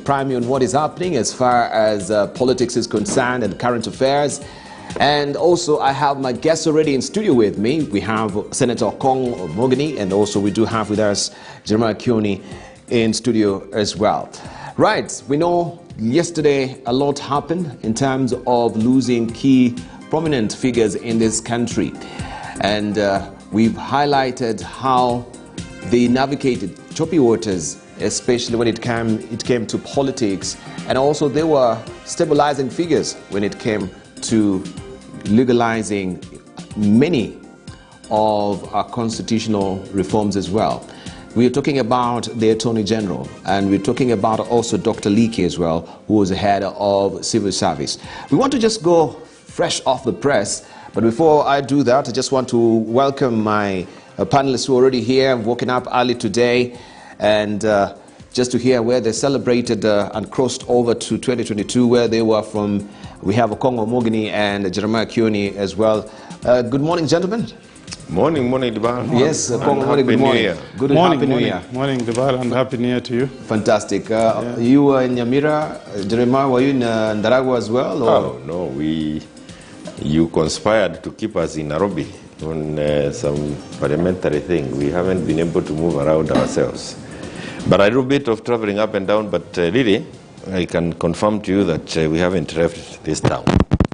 primer on what is happening as far as politics is concerned and current affairs. And also, I have my guests already in studio with me. We have Senator Okong Omogeni, and also we do have with us Jeremiah Kioni in studio as well. Right, we know yesterday a lot happened in terms of losing key prominent figures in this country. And we've highlighted how they navigated choppy waters, especially when it came to politics. And also they were stabilizing figures when it came to legalizing many of our constitutional reforms as well. We are talking about the Attorney General, and we're talking about also Dr. Leakey as well, who was the head of civil service. We want to just go fresh off the press, but before I do that, I just want to welcome my panelists who are already here, woken up early today, and just to hear where they celebrated and crossed over to 2022, where they were from. We have Okong Omogeni and Jeremiah Kioni as well. Good morning, gentlemen. Morning, Debar. Yes, Okong Omogeni, good morning. Good morning, Happy New Year. Morning, Debar, and Happy New Year to you. Fantastic. You were in Nyamira. Jeremiah, were you in Ndaragwa as well? Or? Oh, no, you conspired to keep us in Nairobi on some parliamentary thing. We haven't been able to move around ourselves. But I do a bit of traveling up and down, but really, I can confirm to you that we haven't left this town.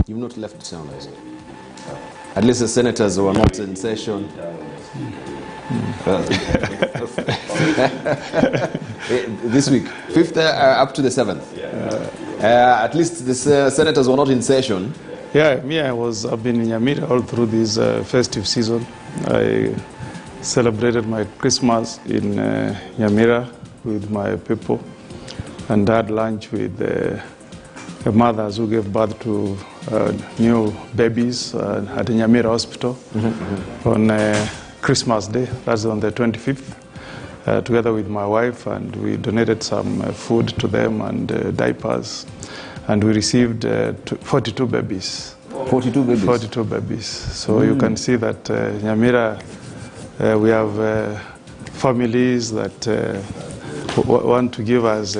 You've not left the town, is it? At least the senators were not in session. This week, 5th up to the 7th. At least the senators were not in session. Yeah, I've been in Nyamira all through this festive season. I celebrated my Christmas in Nyamira with my people, and had lunch with the mothers who gave birth to new babies at the Nyamira Hospital on Christmas Day. That's on the 25th, together with my wife, and we donated some food to them and diapers, and we received 42 babies. 42 babies? 42 babies. So you can see that Nyamira, we have families that want to give us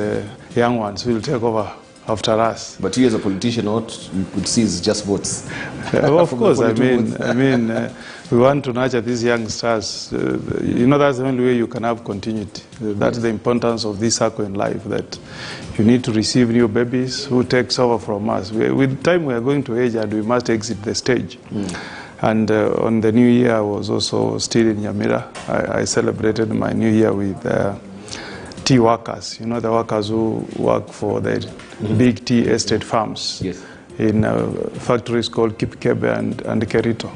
young ones who will take over after us. But you as a politician, what you could see is just votes. Of course, I mean, we want to nurture these young stars. You know, that's the only way you can have continuity. That's the importance of this circle in life, that you need to receive new babies who takes over from us. With time, we are going to age and we must exit the stage. And on the New Year, I was also still in Nyamira. I celebrated my New Year with tea workers, you know, the workers who work for the big tea estate farms in factories called Kipkebe and Kerito.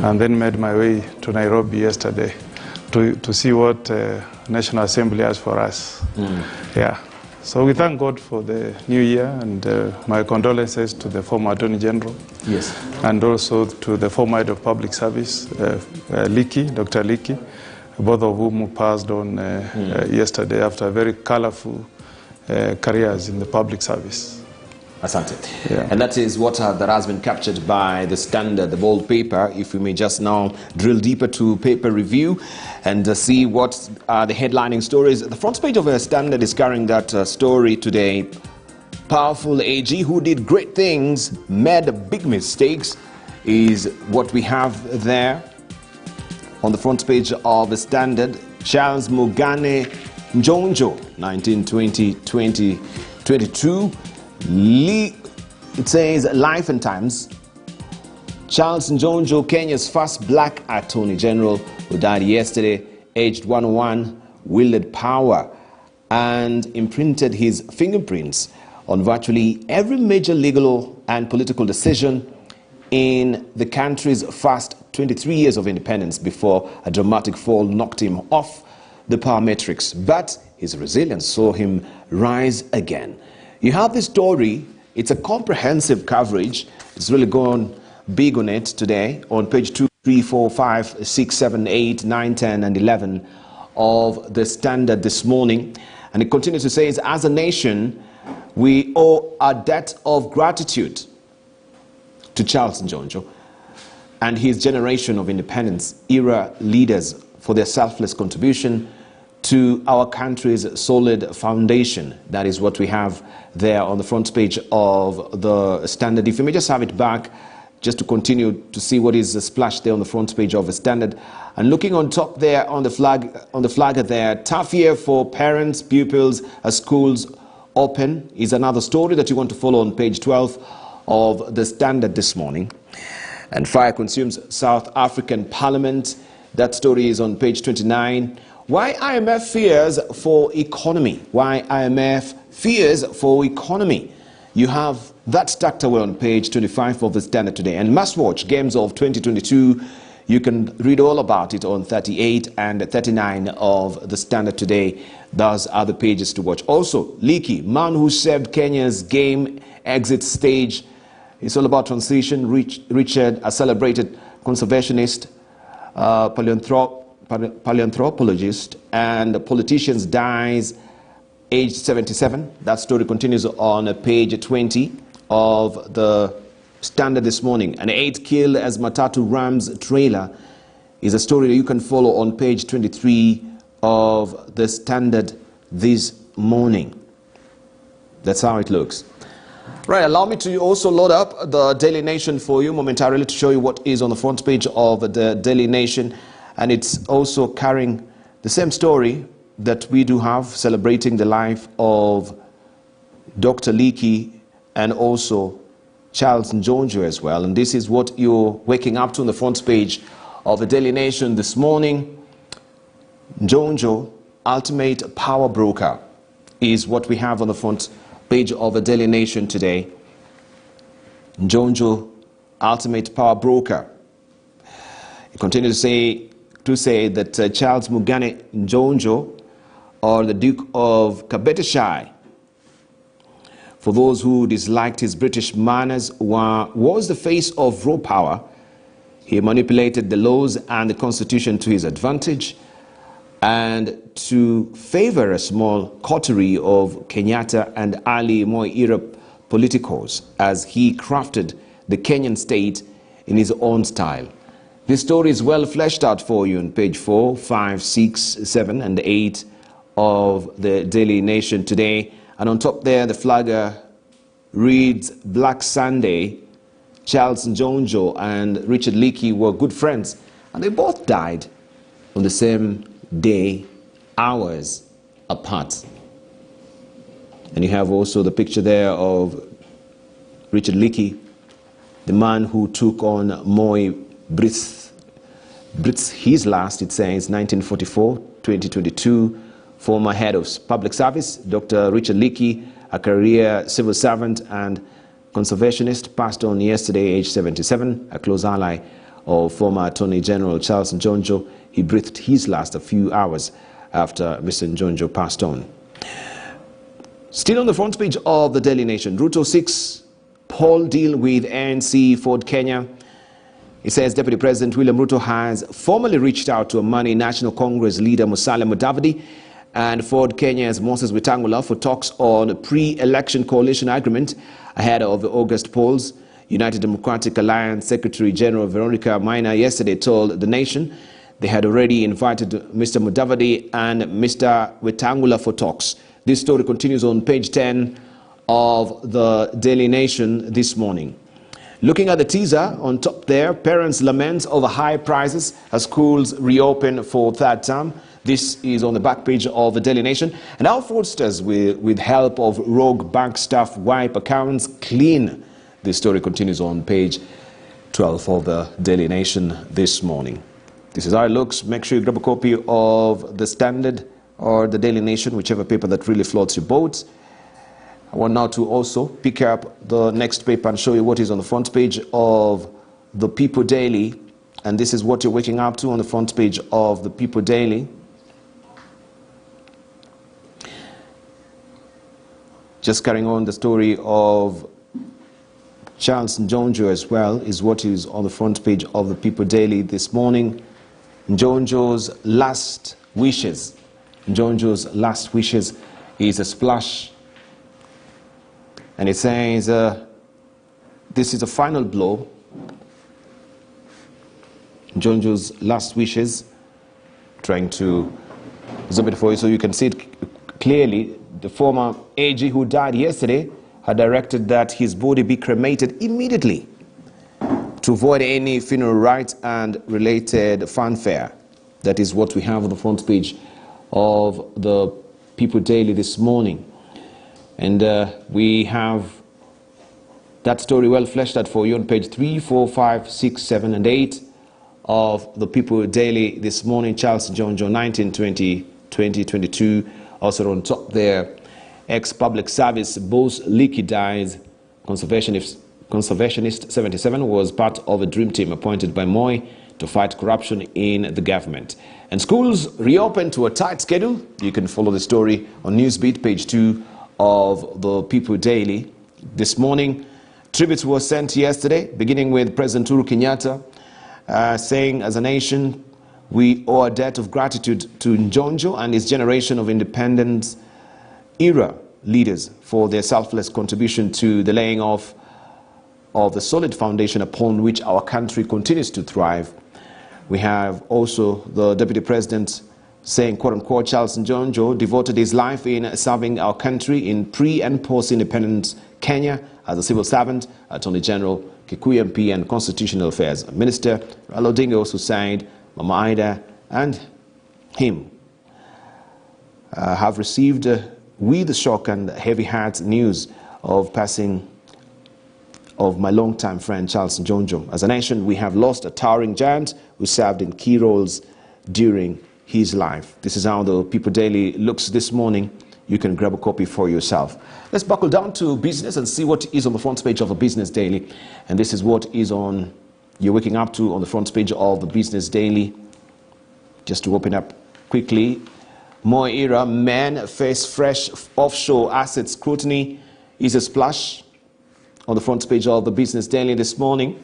And then made my way to Nairobi yesterday to see what National Assembly has for us. Yeah. So we thank God for the new year, and my condolences to the former Attorney General. Yes. And also to the former Head of Public Service, Leakey, Dr. Leakey, both of whom passed on yesterday after very colorful careers in the public service. Asante. Yeah. And that is what that has been captured by the Standard, the bold paper. If we may just now drill deeper to paper review and see what are the headlining stories. The front page of the Standard is carrying that story today. Powerful AG who did great things, made big mistakes, is what we have there. On the front page of the Standard, Charles Mogane Njonjo, 1920-2022. It says Life and Times. Charles Njonjo, Kenya's first black Attorney General, who died yesterday, aged 101, wielded power and imprinted his fingerprints on virtually every major legal and political decision in the country's first 23 years of independence before a dramatic fall knocked him off the power matrix. But his resilience saw him rise again. You have this story. It's a comprehensive coverage. It's really gone big on it today on page 2, 3, 4, 5, 6, 7, 8, 9, 10, and 11 of the Standard this morning. And it continues to say, as a nation, we owe a debt of gratitude to Charles Njonjo and his generation of independence era leaders for their selfless contribution to our country's solid foundation. That is what we have there on the front page of the Standard. If you may just have it back, just to continue to see what is splashed there on the front page of the Standard. And looking on top there on the flag there, tough year for parents, pupils as schools open is another story that you want to follow on page 12 of the Standard this morning. And fire consumes South African Parliament. That story is on page 29. Why IMF fears for economy. Why IMF fears for economy. You have that tucked away on page 25 of the Standard today. And must-watch games of 2022. You can read all about it on 38 and 39 of the Standard today. Those are the pages to watch. Also, Leakey, man who saved Kenya's game exit stage. It's all about transition. Richard, a celebrated conservationist, paleanthropologist, and politicians, dies aged 77. That story continues on page 20 of the Standard this morning. An 8 killed as Matatu Rams trailer is a story that you can follow on page 23 of the Standard this morning. That's how it looks. Right, allow me to also load up the Daily Nation for you momentarily to show you what is on the front page of the Daily Nation. And it's also carrying the same story that we do have, celebrating the life of Dr. Leakey and also Charles Njonjo as well. And this is what you're waking up to on the front page of the Daily Nation this morning. Njonjo, ultimate power broker, is what we have on the front page of the Daily Nation today. Njonjo, ultimate power broker. He continues to say that Charles Mugane Njonjo, or the Duke of Kabeteshai, for those who disliked his British manners, was the face of raw power. He manipulated the laws and the constitution to his advantage and to favor a small coterie of Kenyatta and Ali Moi era politicos as he crafted the Kenyan state in his own style. This story is well fleshed out for you on page 4, 5, 6, 7, and 8 of the Daily Nation today. And on top there, the flagger reads, Black Sunday. Charles Njonjo and Richard Leakey were good friends, and they both died on the same day, hours apart. And you have also the picture there of Richard Leakey, the man who took on Moi breathed his last, it says, 1944, 2022. Former head of public service, Dr. Richard Leakey, a career civil servant and conservationist, passed on yesterday, age 77, a close ally of former Attorney General Charles Njonjo. He breathed his last a few hours after Mr. Njonjo passed on. Still on the front page of the Daily Nation, Ruto 6 poll deal with ANC Ford Kenya. It says Deputy President William Ruto has formally reached out to Amani National Congress leader Musalia Mudavadi and Ford Kenya's Moses Wetangula for talks on a pre-election coalition agreement ahead of the August polls. United Democratic Alliance Secretary General Veronica Maina yesterday told the nation they had already invited Mr. Mudavadi and Mr. Wetangula for talks. This story continues on page 10 of the Daily Nation this morning. Looking at the teaser on top there, parents lament over high prices as schools reopen for third term. This is on the back page of the Daily Nation. And our fraudsters, with help of rogue bank staff, wipe accounts clean. This story continues on page 12 of the Daily Nation this morning. This is how it looks. Make sure you grab a copy of the Standard or the Daily Nation, whichever paper that really floats your boat. I want now to also pick up the next paper and show you what is on the front page of the People Daily. And this is what you're waking up to on the front page of the People Daily. Just carrying on the story of Charles Njonjo as well is what is on the front page of the People Daily this morning. Njonjo's last wishes. Njonjo's last wishes is a splash. And it says, this is a final blow. Njonjo's last wishes, trying to zoom it for you so you can see it clearly. The former AG who died yesterday had directed that his body be cremated immediately to avoid any funeral rites and related fanfare. That is what we have on the front page of the People Daily this morning. And we have that story well fleshed out for you on page 3, 4, 5, 6, 7, and 8 of the People Daily this morning. Charles Njonjo, 1920, 2022. Also on top there, ex-public service boss Leaky dies. Conservationist 77 was part of a dream team appointed by Moi to fight corruption in the government. And schools reopen to a tight schedule. You can follow the story on Newsbeat, page 2 of the People Daily. This morning, tributes were sent yesterday, beginning with President Uhuru Kenyatta, saying, as a nation, we owe a debt of gratitude to Njonjo and his generation of independence era leaders for their selfless contribution to the laying of the solid foundation upon which our country continues to thrive. We have also the Deputy President saying, quote-unquote, Charles Njonjo devoted his life in serving our country in pre- and post-independence Kenya as a civil servant, Attorney General, Kikuyu MP, and Constitutional Affairs Minister. Raila Odinga also signed, Mama Ida and him have received with shock and heavy heart news of passing of my longtime friend Charles Njonjo. As a nation, we have lost a towering giant who served in key roles during his life. This is how the People Daily looks this morning. You can grab a copy for yourself. Let's buckle down to business and see what is on the front page of the Business Daily. And this is what is on, you're waking up to on the front page of the Business Daily. Just to open up quickly, Moi era men face fresh offshore asset scrutiny is a splash on the front page of the Business Daily this morning.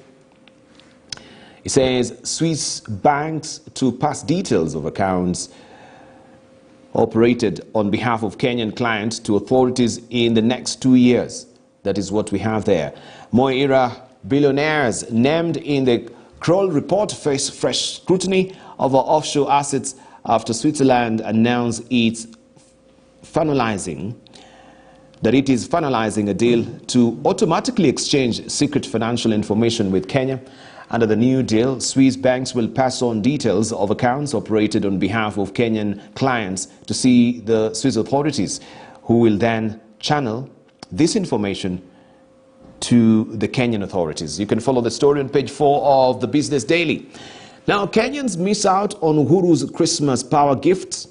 It says Swiss banks to pass details of accounts operated on behalf of Kenyan clients to authorities in the next 2 years. That is what we have there. Moi era billionaires named in the Kroll report face fresh scrutiny over offshore assets after Switzerland announced it is finalizing a deal to automatically exchange secret financial information with Kenya. Under the new deal, Swiss banks will pass on details of accounts operated on behalf of Kenyan clients to see the Swiss authorities, who will then channel this information to the Kenyan authorities. You can follow the story on page 4 of the Business Daily. Now, Kenyans miss out on Uhuru's Christmas power gifts.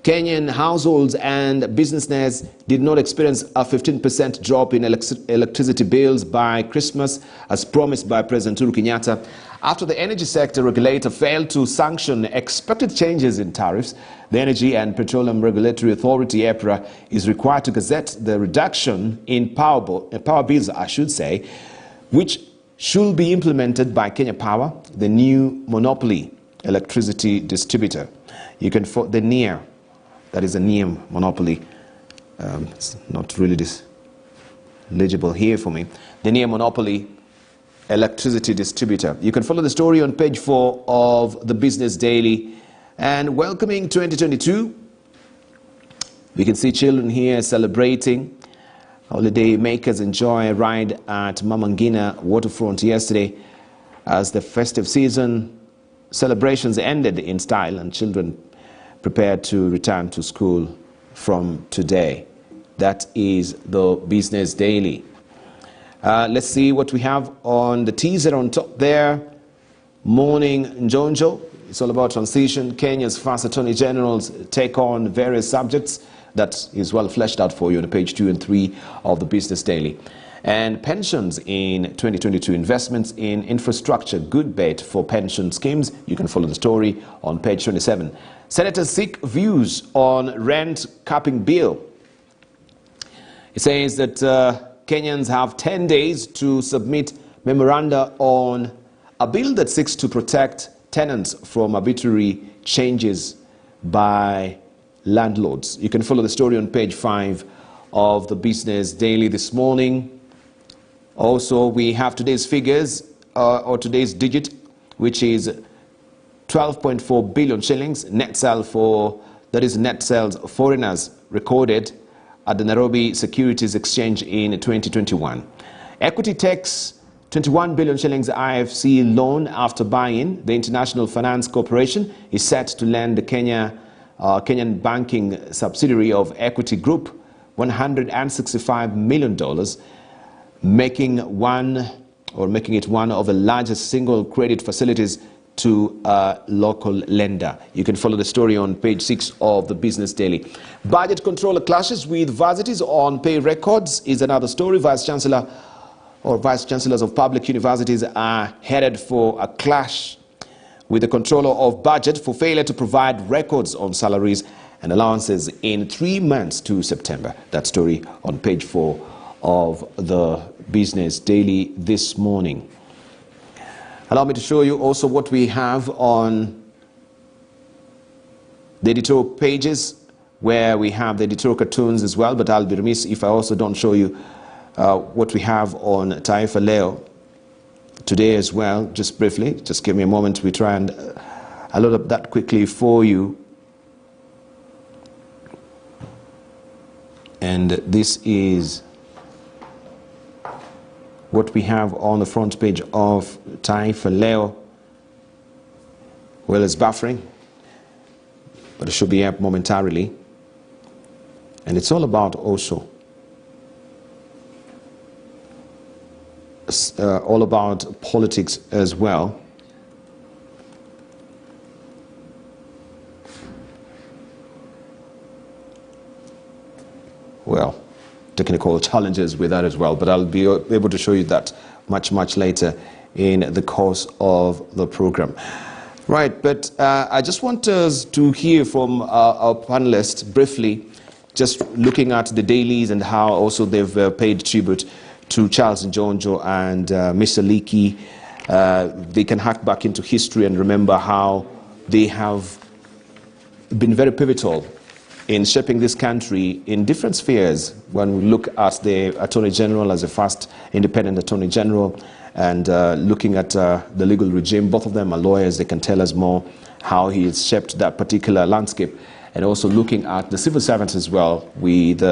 Kenyan households and businesses did not experience a 15% drop in electricity bills by Christmas, as promised by President Uhuru Kenyatta, after the energy sector regulator failed to sanction expected changes in tariffs. The Energy and Petroleum Regulatory Authority, EPRA, is required to gazette the reduction in power bills, I should say, which should be implemented by Kenya Power, the new monopoly electricity distributor. You can the NEAR. That is a NEAM monopoly. It's not really legible here for me. The NEAM monopoly electricity distributor. You can follow the story on page 4 of the Business Daily. And welcoming 2022, we can see children here celebrating. Holiday makers enjoy a ride at Mama Ngina waterfront yesterday as the festive season celebrations ended in style, and children prepared to return to school from today. That is the Business Daily. Let's see what we have on the teaser on top there. Morning Njonjo. It's all about transition. Kenya's first attorney generals take on various subjects. That is well fleshed out for you on page 2 and 3 of the Business Daily. And pensions in 2022, investments in infrastructure, good bet for pension schemes. You can follow the story on page 27. Senators seek views on rent capping bill. It says that Kenyans have 10 days to submit memoranda on a bill that seeks to protect tenants from arbitrary changes by landlords. You can follow the story on page 5 of the Business Daily this morning. Also, we have today's figures, or today's digit, which is 12.4 billion shillings, net sale for that is net sales of foreigners recorded at the Nairobi Securities Exchange in 2021. Equity takes 21 billion shillings IFC loan after buy-in. The International Finance Corporation is set to lend the Kenyan banking subsidiary of Equity Group $165 million, making it one of the largest single credit facilities to a local lender. You can follow the story on page 6 of the Business Daily. Budget controller clashes with varsities on pay records is another story. Vice Chancellors of public universities are headed for a clash with the controller of budget for failure to provide records on salaries and allowances in 3 months to September. That story on page 4 of the Business Daily this morning. Allow me to show you also what we have on the editorial pages, where we have the editorial cartoons as well, but I'll be remiss if I also don't show you what we have on Taifa Leo today as well, just briefly. Just give me a moment. We try and load up that quickly for you. And this is what we have on the front page of Taifa Leo. Well, it's buffering, but it should be up momentarily. And it's all about also all about politics as well. Well, technical challenges with that as well, but I'll be able to show you that much later in the course of the program. Right, but I just want us to hear from our panelists briefly, just looking at the dailies and how also they've paid tribute to Charles Njonjo and Mr. Leakey. They can hack back into history and remember how they have been very pivotal in shaping this country in different spheres. When we look at the Attorney General as the first independent Attorney General, and looking at the legal regime, both of them are lawyers. They can tell us more how he has shaped that particular landscape, and also looking at the civil servants as well, with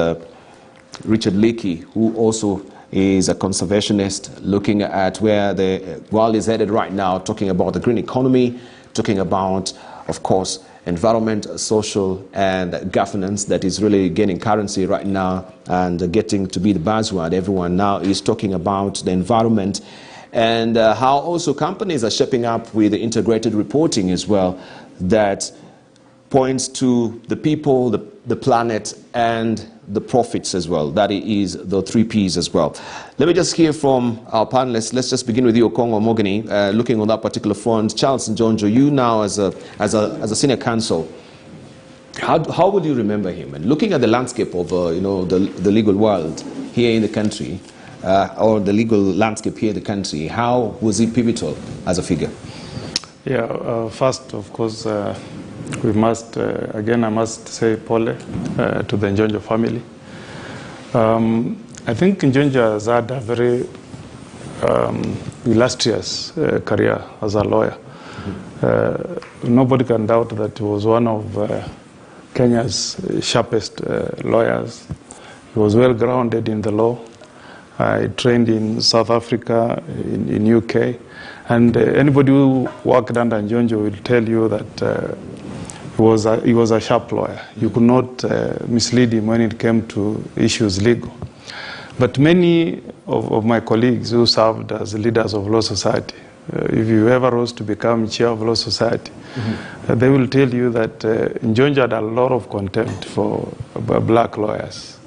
Richard Leakey, who also is a conservationist, looking at where the world is headed right now, talking about the green economy, talking about, of course, environment, social and governance that is really gaining currency right now and getting to be the buzzword. Everyone now is talking about the environment, and how also companies are shaping up with the integrated reporting as well, that points to the people, the planet and the profits as well. That is the 3 Ps as well. Let me just hear from our panelists. Let's just begin with you, Okongo Mogany, looking on that particular front. Charles Njonjo, you now as a senior counsel, how would you remember him? And looking at the landscape of the legal world here in the country, or the legal landscape here in the country, how was he pivotal as a figure? Yeah, first, of course, we must, again, I must say pole to the Njonjo family. I think Njonjo has had a very illustrious career as a lawyer. Nobody can doubt that he was one of Kenya's sharpest lawyers. He was well grounded in the law. I trained in South Africa, in UK, and anybody who worked under Njonjo will tell you that he was a sharp lawyer. You could not mislead him when it came to issues legal. But many of my colleagues who served as leaders of law society, if you ever rose to become chair of law society, they will tell you that Njonjo had a lot of contempt for black lawyers.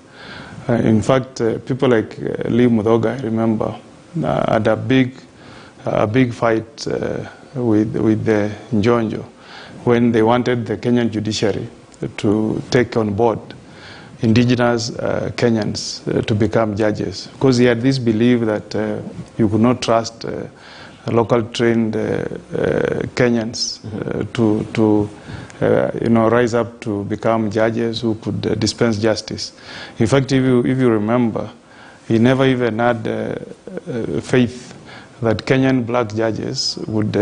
In fact, people like Lee Mudhoga, I remember, had a big fight with Njonjo when they wanted the Kenyan judiciary to take on board indigenous Kenyans to become judges, because he had this belief that you could not trust local trained Kenyans to rise up to become judges who could dispense justice. In fact, if you remember, he never even had faith that Kenyan black judges would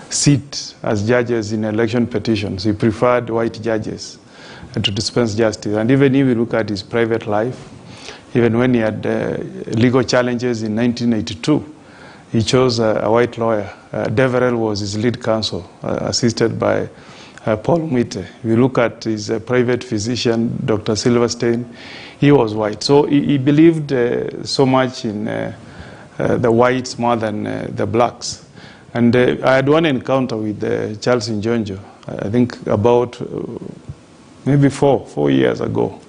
sit as judges in election petitions. He preferred white judges. to dispense justice. And even if you look at his private life, even when he had legal challenges in 1982, he chose a white lawyer. Deverell was his lead counsel, assisted by Paul Mwite. If you look at his private physician, Dr. Silverstein, he was white. So he believed so much in the whites more than the blacks. And I had one encounter with Charles Njonjo, I think about maybe four years ago.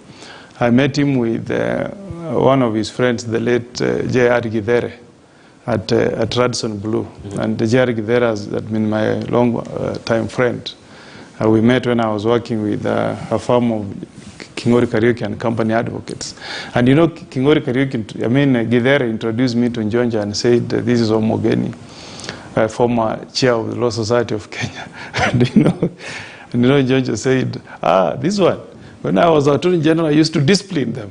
I met him with one of his friends, the late J.R. Githere, at Radisson Blue. And J.R. Githere has been my long-time friend. We met when I was working with a firm of Kingori Kariuki and Company Advocates. And you know, Kingori Kariuki, Githere introduced me to Njonjo and said, this is Omogeni, former chair of the Law Society of Kenya. And you know, Njonjo said, this one, when I was Attorney General, I used to discipline them.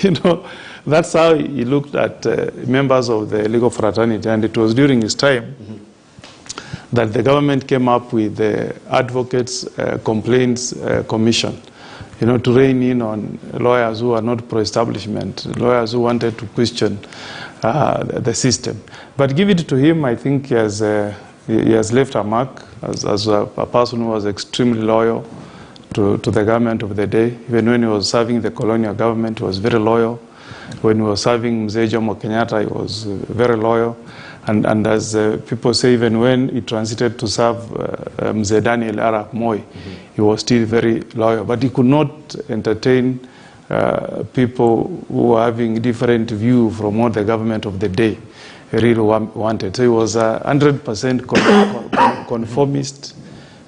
You know, that's how he looked at members of the legal fraternity. And it was during his time that the government came up with the Advocates Complaints Commission, you know, to rein in on lawyers who are not pro-establishment, lawyers who wanted to question the system. But give it to him, I think he has left a mark as a person who was extremely loyal to the government of the day. Even when he was serving the colonial government, he was very loyal. When he was serving Mzee Jomo Kenyatta, he was very loyal. And as people say, even when he transited to serve Mzee Daniel Arap Moi, he was still very loyal. But he could not entertain people who were having different view from what the government of the day really wanted. So he was 100% conformist.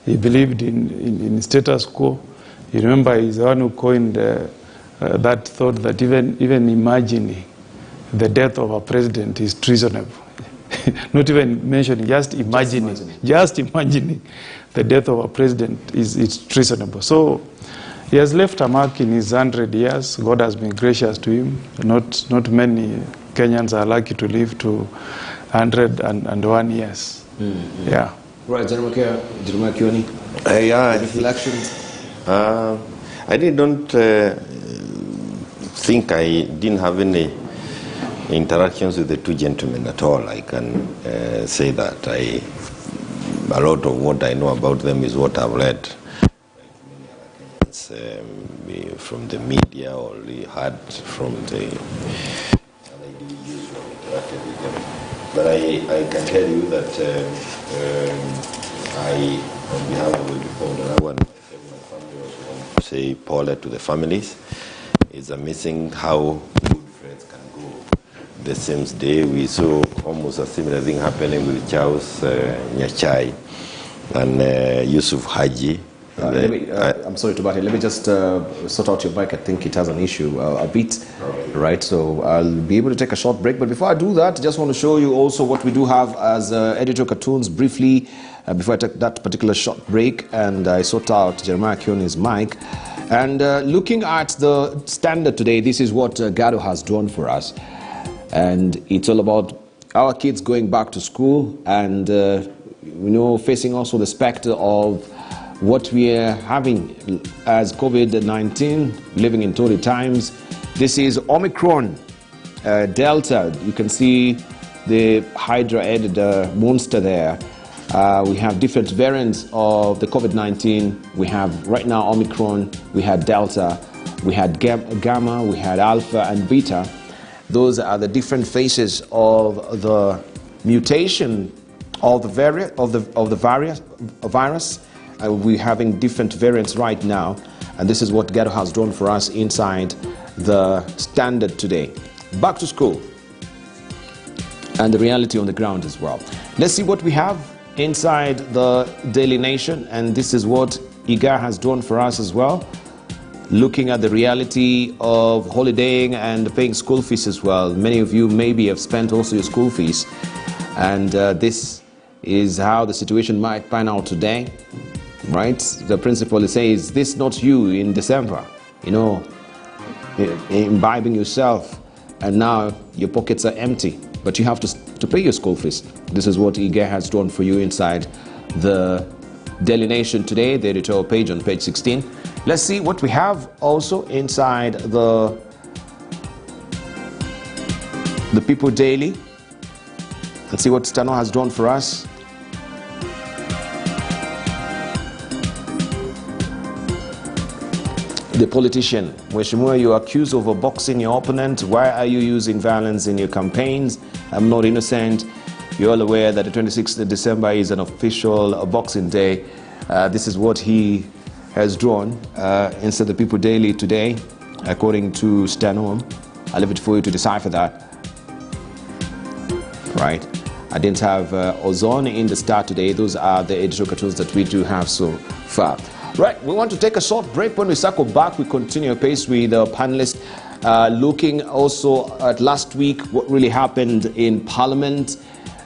He believed in status quo. You remember, he's the one who coined that thought that even imagining the death of a president is treasonable. Not even mentioning, just imagining the death of a president is treasonable. So he has left a mark in his 100 years. God has been gracious to him. Not many Kenyans are lucky to live to 101 years. Yeah. Right, General Kioni. Reflections. I don't think I didn't have any interactions with the two gentlemen at all. I can say that a lot of what I know about them is what I've read from the media or heard from the other individuals who have interacted with them. But I can tell you that I, on behalf of the people, I want my family also want to say Paula to the families. It's amazing how good friends can go. The same day we saw almost a similar thing happening with Charles Nyachai and Yusuf Haji. I'm sorry to butt in. Let me just sort out your mic. I think it has an issue a bit, right? So I'll be able to take a short break. But before I do that, I just want to show you also what we do have as editorial cartoons briefly before I take that particular short break. And I sort out Jeremiah Kioni's mic. And looking at the standard today, this is what Gado has drawn for us. And it's all about our kids going back to school and, facing also the specter of what we are having as COVID-19, living in torrid times. This is Omicron, Delta. You can see the Hydra-headed monster there. We have different variants of the COVID-19. We have right now Omicron, we had Delta, we had Gamma, we had Alpha and Beta. Those are the different phases of the mutation of the variant of the virus. We're having different variants right now, and this is what Gado has drawn for us inside the standard today. Back to school and the reality on the ground as well. Let's see what we have inside the Daily Nation, and this is what Iga has drawn for us as well, looking at the reality of holidaying and paying school fees as well. Many of you maybe have spent also your school fees, and this is how the situation might pan out today. Right? The principal is saying, is this not you in December? Imbibing yourself, and now your pockets are empty, but you have to pay your school fees. This is what Ige has drawn for you inside the Daily Nation today, the editorial page on page 16. Let's see what we have also inside the People Daily. Let's see what Stano has drawn for us. The politician, Mheshimiwa, you are accused of boxing your opponent. Why are you using violence in your campaigns? I'm not innocent. You're all aware that the 26th of December is an official Boxing Day. This is what he has drawn inside the People Daily today, according to Stano. I'll leave it for you to decipher that. Right. I didn't have Ozone in the Star today. Those are the editorial cartoons that we do have so far. Right, we want to take a short break. When we circle back, we continue pace with the panelists, looking also at last week, what really happened in Parliament.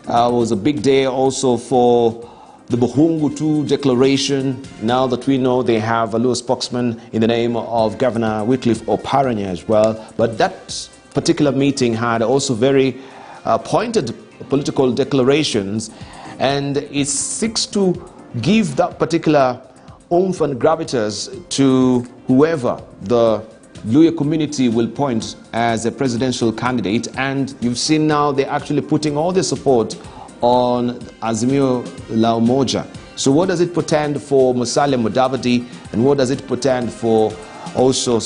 It was a big day also for the Buhungu 2 declaration. Now that we know they have a new spokesman in the name of Governor Wycliffe Oparanya as well. But that particular meeting had also very pointed political declarations, and it seeks to give that particular oomph and gravitas to whoever the Luya community will point as a presidential candidate. And you've seen now they're actually putting all their support on Azimio la Umoja. So what does it portend for Musalia Mudavadi, and what does it portend for also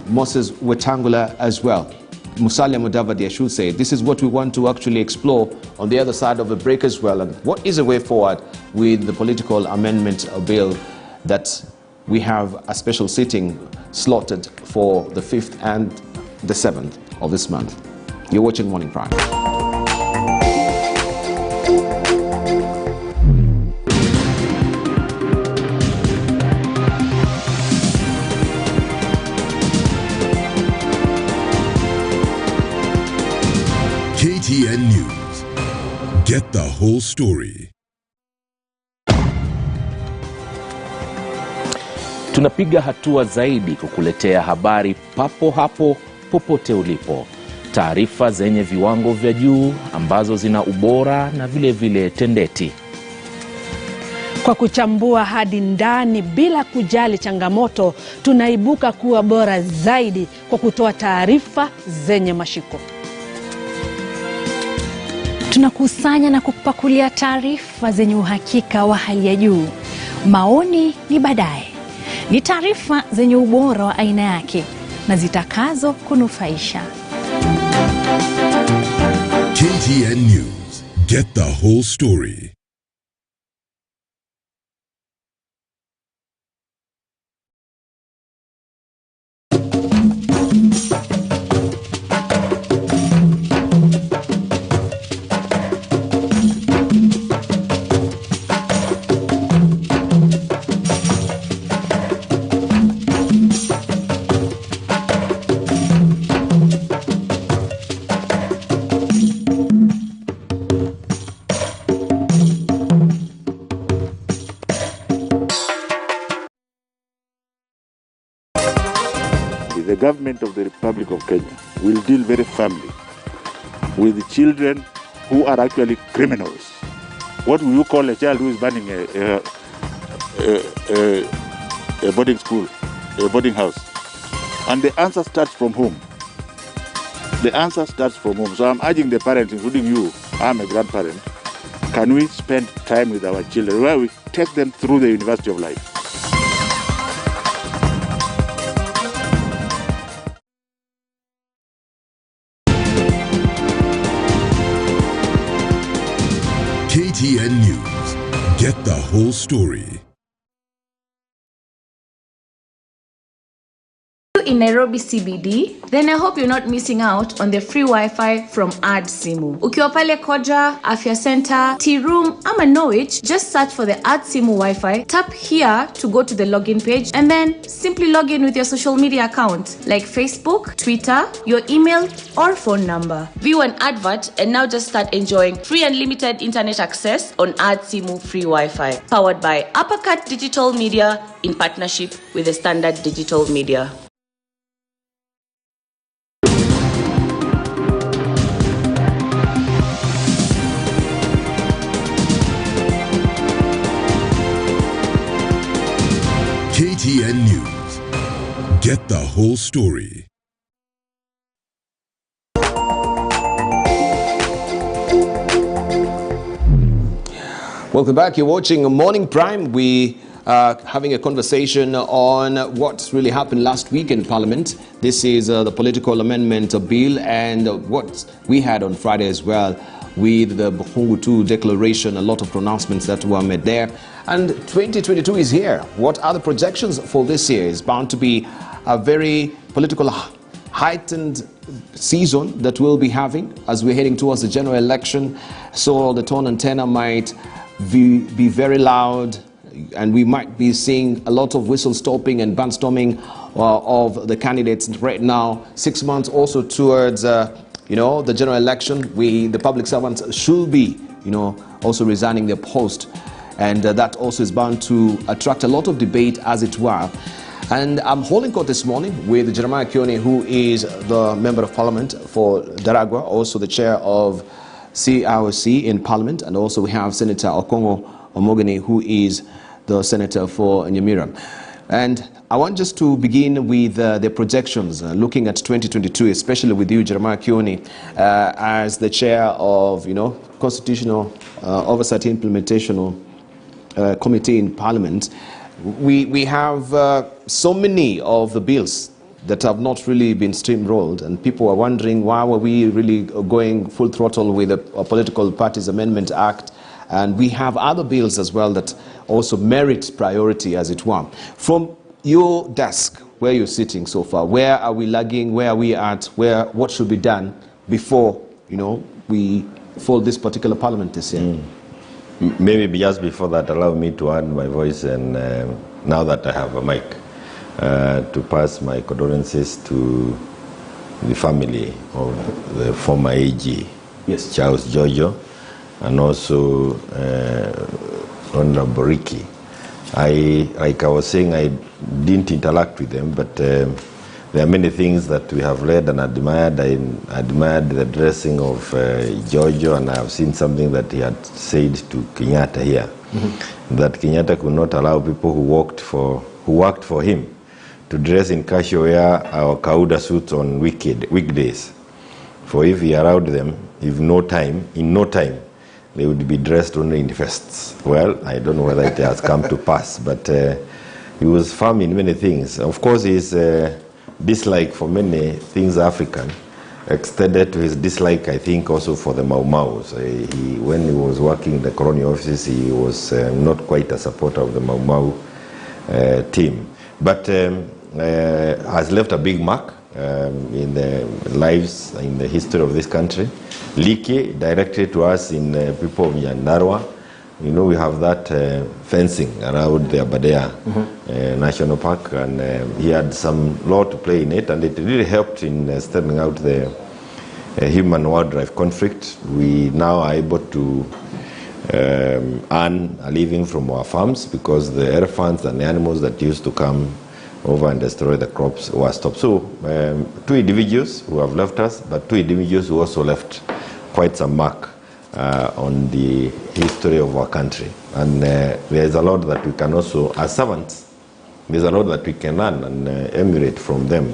Moses Wetangula as well? Musalia Mudavadi, I should say. This is what we want to actually explore on the other side of the break as well. And what is the way forward with the political amendment bill that we have a special sitting slotted for the 5th and the 7th of this month? You're watching Morning Prime. KTN News. Get the whole story. Tunapiga hatua zaidi kukuletea habari papo hapo popote ulipo. Taarifa zenye viwango vya juu ambazo zina ubora na vile vile tendeti. Kwa kuchambua hadi ndani bila kujali changamoto, tunaibuka kuwa bora zaidi kwa kutoa taarifa zenye mashiko. Tunakusanya na kupakulia taarifa zenye uhakika wa hali ya juu. Maoni ni baadaye. Ni taarifa zenye ubora wa aina yake na zitakazo kunufaisha. KTN News. Get the whole story. The government of the Republic of Kenya will deal very firmly with the children who are actually criminals. What will you call a child who is burning a boarding school, a boarding house? And the answer starts from home. The answer starts from home. So I'm urging the parents, including you, I'm a grandparent, can we spend time with our children where we take them through the University of Life? KTN News. Get the whole story. In Nairobi CBD, then I hope you're not missing out on the free Wi-Fi from Add Simu. Ukiwa pale Koja, Afya Center, Tea Room, ama Norwich, just search for the Add Simu Wi-Fi. Tap here to go to the login page and then simply log in with your social media account like Facebook, Twitter, your email or phone number. View an advert and now just start enjoying free unlimited internet access on Add Simu free Wi-Fi. Powered by Uppercut Digital Media in partnership with the Standard Digital Media. KTN News. Get the whole story. Welcome back. You're watching Morning Prime. We are having a conversation on what really happened last week in Parliament. This is the political amendment bill and what we had on Friday as well with the Bukhungu 2 declaration, a lot of pronouncements that were made there. And 2022 is here. What are the projections for this year? It's bound to be a very political heightened season that we'll be having as we're heading towards the general election. So the tone and tenor might be very loud, and we might be seeing a lot of whistle stopping and bandstorming of the candidates right now. 6 months also towards the general election. The public servants should be also resigning their post, and that also is bound to attract a lot of debate, as it were. And I'm holding court this morning with Jeremiah Kioni, who is the Member of Parliament for Daragwa, also the chair of CRC in Parliament, and also we have Senator Okongo Omogeni, who is the Senator for Nyamira. And I want just to begin with the projections, looking at 2022, especially with you, Jeremiah Kioni, as the chair of Constitutional Oversight Implementation Committee in Parliament. We have so many of the bills that have not really been steamrolled, and people are wondering why were we really going full throttle with the Political Parties Amendment Act, and we have other bills as well that also merit priority, as it were. From your desk, where you're sitting so far, where are we lagging, where are we at, what should be done before we fold this particular parliament this year? Maybe just before that, allow me to add my voice, and now that I have a mic, to pass my condolences to the family of the former AG, yes, Charles Njonjo, and also Honorable Ricky. Like I was saying, I didn't interact with them, but there are many things that we have read and admired. I admired the dressing of Njonjo, and I have seen something that he had said to Kenyatta here, that Kenyatta could not allow people who worked for him to dress in casual wear or kauda suits on weekdays. For if he allowed them, in no time, they would be dressed only in vests. Well, I don't know whether it has come to pass, but he was firm in many things. Of course, his dislike for many things African extended to his dislike, I think, also for the Mau Maus. When he was working in the colonial offices, he was not quite a supporter of the Mau Mau team. But has left a big mark in the lives, in the history of this country. Leaky, directed to us in people of Nyandarua. We have that fencing around the Aberdare National Park, and he had some role to play in it, and it really helped in stemming out the human-wildlife conflict. We now are able to earn a living from our farms because the elephants and the animals that used to come over and destroy the crops were stopped. So, 2 individuals who have left us, but 2 individuals who also left quite some mark on the history of our country. And there's a lot that we can also, as servants, there's a lot that we can learn and emulate from them,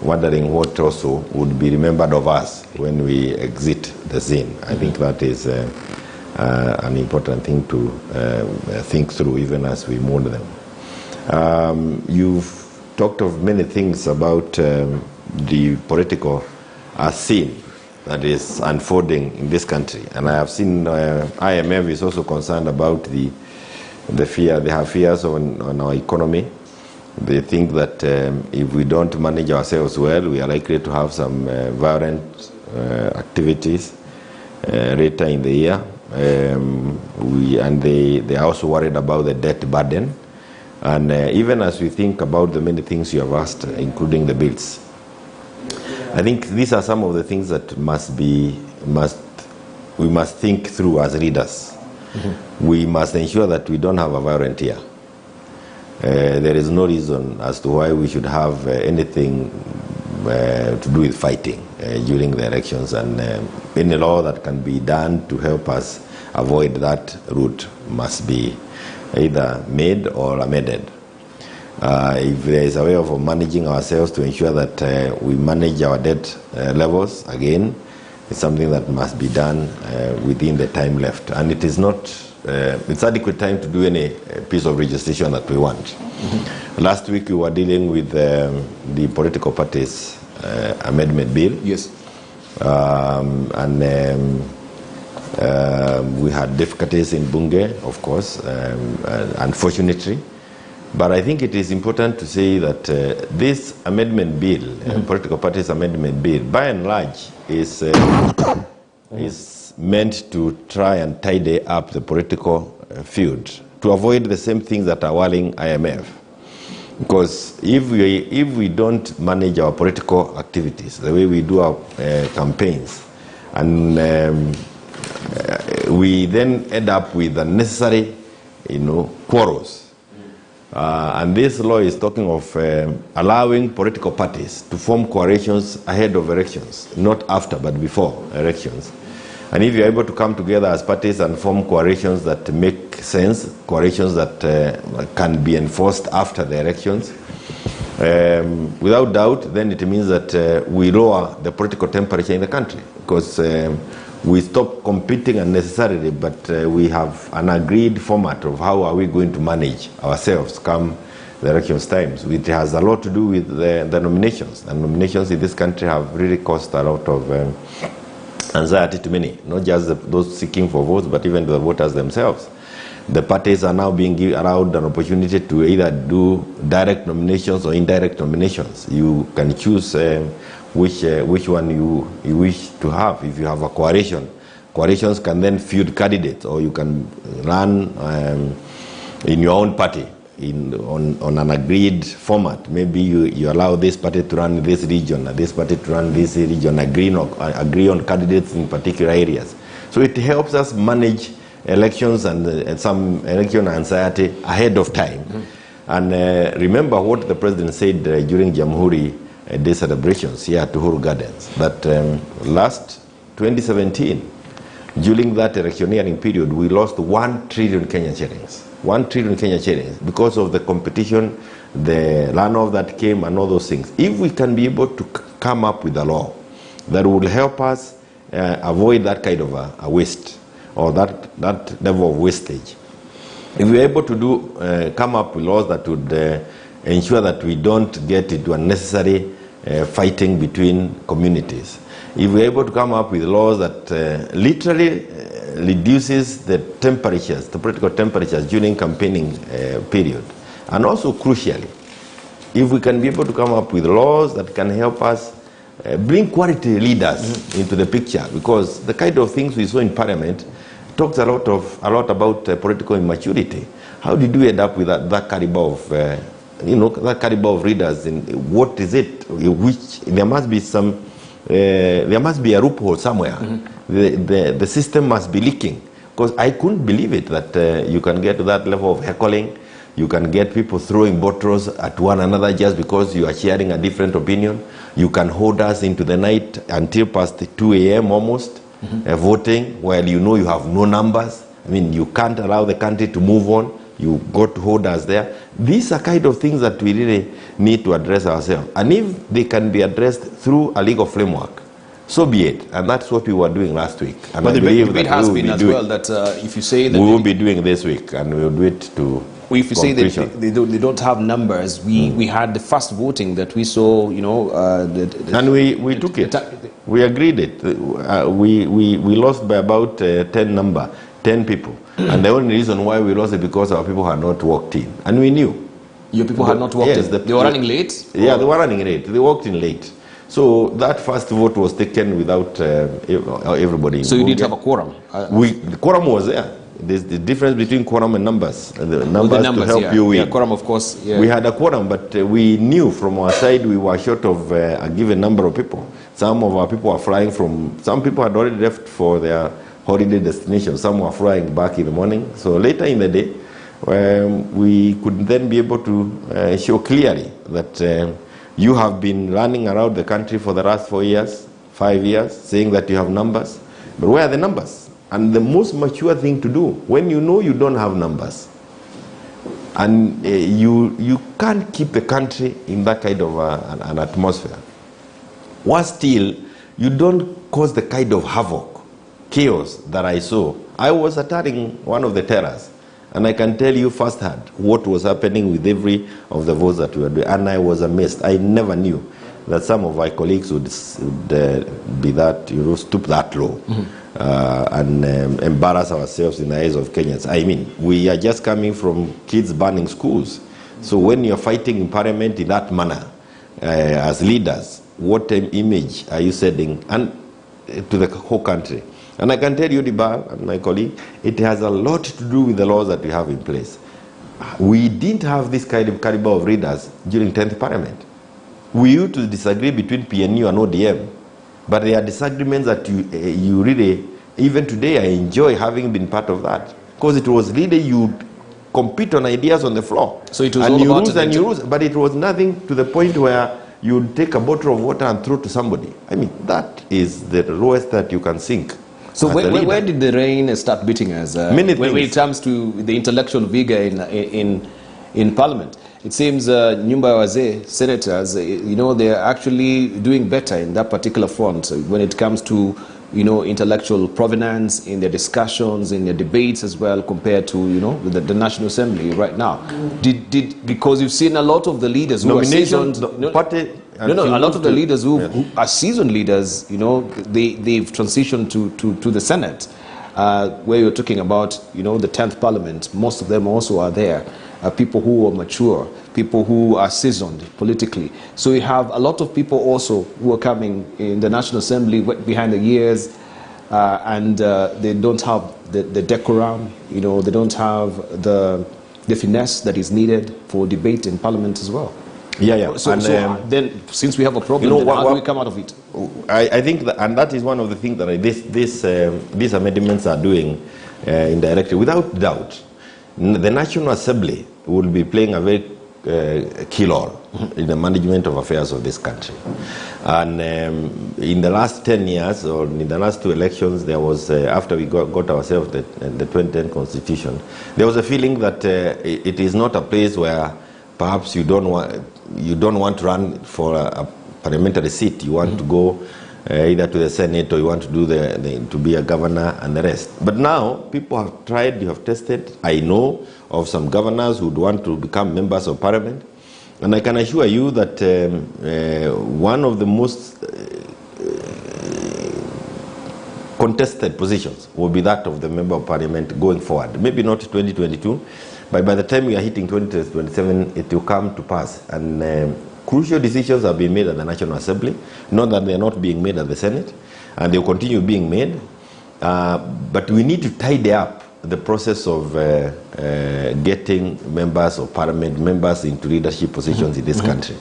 wondering what also would be remembered of us when we exit the scene. I think that is an important thing to think through, even as we mourn them. You've talked of many things about the political scene that is unfolding in this country, and I have seen IMF is also concerned about the fear. They have fears on our economy. They think that if we don't manage ourselves well, we are likely to have some violent activities later in the year. They are also worried about the debt burden. And even as we think about the many things you have asked, including the bills, I think these are some of the things that we must think through as leaders. We must ensure that we don't have a violent year. There is no reason as to why we should have anything to do with fighting during the elections, and any law that can be done to help us avoid that route must be either made or amended. If there is a way of managing ourselves to ensure that we manage our debt levels, again, it's something that must be done within the time left. And it is not, it's adequate time to do any piece of legislation that we want. Mm-hmm. Last week we were dealing with the political parties amendment bill. Yes. We had difficulties in Bunge, of course, unfortunately. But I think it is important to say that this amendment bill, political parties amendment bill, by and large, is meant to try and tidy up the political field to avoid the same things that are worrying IMF. Because if we don't manage our political activities the way we do our campaigns, and we then end up with unnecessary, quarrels. And this law is talking of allowing political parties to form coalitions ahead of elections, not after, but before elections. And if you're able to come together as parties and form coalitions that make sense, coalitions that can be enforced after the elections, without doubt, then it means that we lower the political temperature in the country, because we stop competing unnecessarily, but we have an agreed format of how are we going to manage ourselves come the elections times. It has a lot to do with the nominations. And nominations in this country have really caused a lot of anxiety to many, not just those seeking for votes, but even the voters themselves. The parties are now being allowed an opportunity to either do direct nominations or indirect nominations. You can choose which one you wish to have. If you have a coalition, coalitions can then field candidates, or you can run in your own party on an agreed format. Maybe you allow this party to run this region, and this party to run this region, agree on candidates in particular areas. So it helps us manage elections and some election anxiety ahead of time. Mm-hmm. And remember what the president said during Jamhuri Day celebrations here at Uhuru Gardens, that last 2017, during that electioneering period, we lost 1 trillion Kenyan shillings. 1 trillion Kenyan shillings because of the competition, the runoff that came, and all those things. If we can be able to come up with a law that will help us avoid that kind of a waste, or that level of wastage, if we're able to come up with laws that would ensure that we don't get into unnecessary fighting between communities, if we're able to come up with laws that literally reduces the temperatures, the political temperatures during campaigning period, and also crucially, if we can be able to come up with laws that can help us bring quality leaders into the picture, because the kind of things we saw in Parliament talks a lot about political immaturity. How did we end up with that caliber of that caliber of readers? In what is it? Which there must be some, there must be a loophole somewhere. Mm-hmm. The system must be leaking, because I couldn't believe it that you can get to that level of heckling. You can get people throwing bottles at one another just because you are sharing a different opinion. You can hold us into the night until past 2 a.m. almost, voting, while you know you have no numbers. I mean, you can't allow the country to move on. You got to hold us there. These are kind of things that we really need to address ourselves. And if they can be addressed through a legal framework, so be it. And that's what we were doing last week. And but the debate has been as well that if you say that we will be doing this week, and we will do it to. Well, if you say that they don't have numbers, we had the first voting that we saw, and we took it. We agreed it. We lost by about 10 people. And the only reason why we lost it because our people had not walked in. And we knew. Your people had not walked in? They were running late? Yeah, they were running late. They walked in late. So that first vote was taken without everybody. So you didn't have a quorum? The quorum was there. There's the difference between quorum and numbers. The numbers to help you win. Yeah, quorum, of course. Yeah. We had a quorum, but we knew from our side we were short of a given number of people. Some of our people were flying from, some people had already left for their holiday destination. Some were flying back in the morning. So later in the day, we could then be able to show clearly that you have been running around the country for the last 4 years, 5 years, saying that you have numbers. But where are the numbers? And the most mature thing to do, when you know you don't have numbers, And you can't keep a country in that kind of an atmosphere. Worse still, you don't cause the kind of havoc, chaos that I saw. I was attending one of the terrors, and I can tell you firsthand what was happening with every of the votes that we were doing, and I was amazed. I never knew that some of my colleagues would be that, stoop that low and embarrass ourselves in the eyes of Kenyans. I mean, we are just coming from kids burning schools. So when you're fighting in parliament in that manner, as leaders, what image are you sending to the whole country? And I can tell you, Dibal and my colleague, it has a lot to do with the laws that we have in place. We didn't have this kind of caliber of readers during 10th Parliament. We used to disagree between PNU and ODM, but there are disagreements that you really, even today, I enjoy having been part of that. Because it was really, you compete on ideas on the floor. So it was and all you about lose and you lose, but it was nothing to the point where you take a bottle of water and throw to somebody. I mean, that is the lowest that you can sink. So where did the rain start beating us? When it comes to the intellectual vigor in Parliament, it seems Nyumba Wazee senators, they are actually doing better in that particular front when it comes to, intellectual provenance in their discussions, in their debates as well, compared to, the National Assembly right now. Because you've seen a lot of the leaders who are seasoned. A lot of the leaders who are seasoned leaders, they've transitioned to the Senate, where you're talking about, the 10th Parliament. Most of them also are there. People who are mature, people who are seasoned politically. So you have a lot of people also who are coming in the National Assembly behind the years, and they don't have the decorum, they don't have the finesse that is needed for debate in Parliament as well. Yeah. So then, since we have a problem, how do we come out of it? I think and that is one of the things that these amendments are doing indirectly. Without doubt, the National Assembly will be playing a very key role in the management of affairs of this country. And in the last 10 years, or in the last 2 elections, there was, after we got ourselves the 2010 Constitution, there was a feeling that it is not a place where perhaps you don't want to run for a parliamentary seat. You want to go either to the Senate, or you want to do to be a governor and the rest. But now people have tried, you have tested. I know of some governors who would want to become members of parliament, and I can assure you that one of the most contested positions will be that of the member of parliament going forward. Maybe not 2022, but by the time we are hitting 2027, it will come to pass. And crucial decisions are being made at the National Assembly, not that they are not being made at the Senate, and they will continue being made. But we need to tidy up the process of getting members of parliament, members into leadership positions in this country.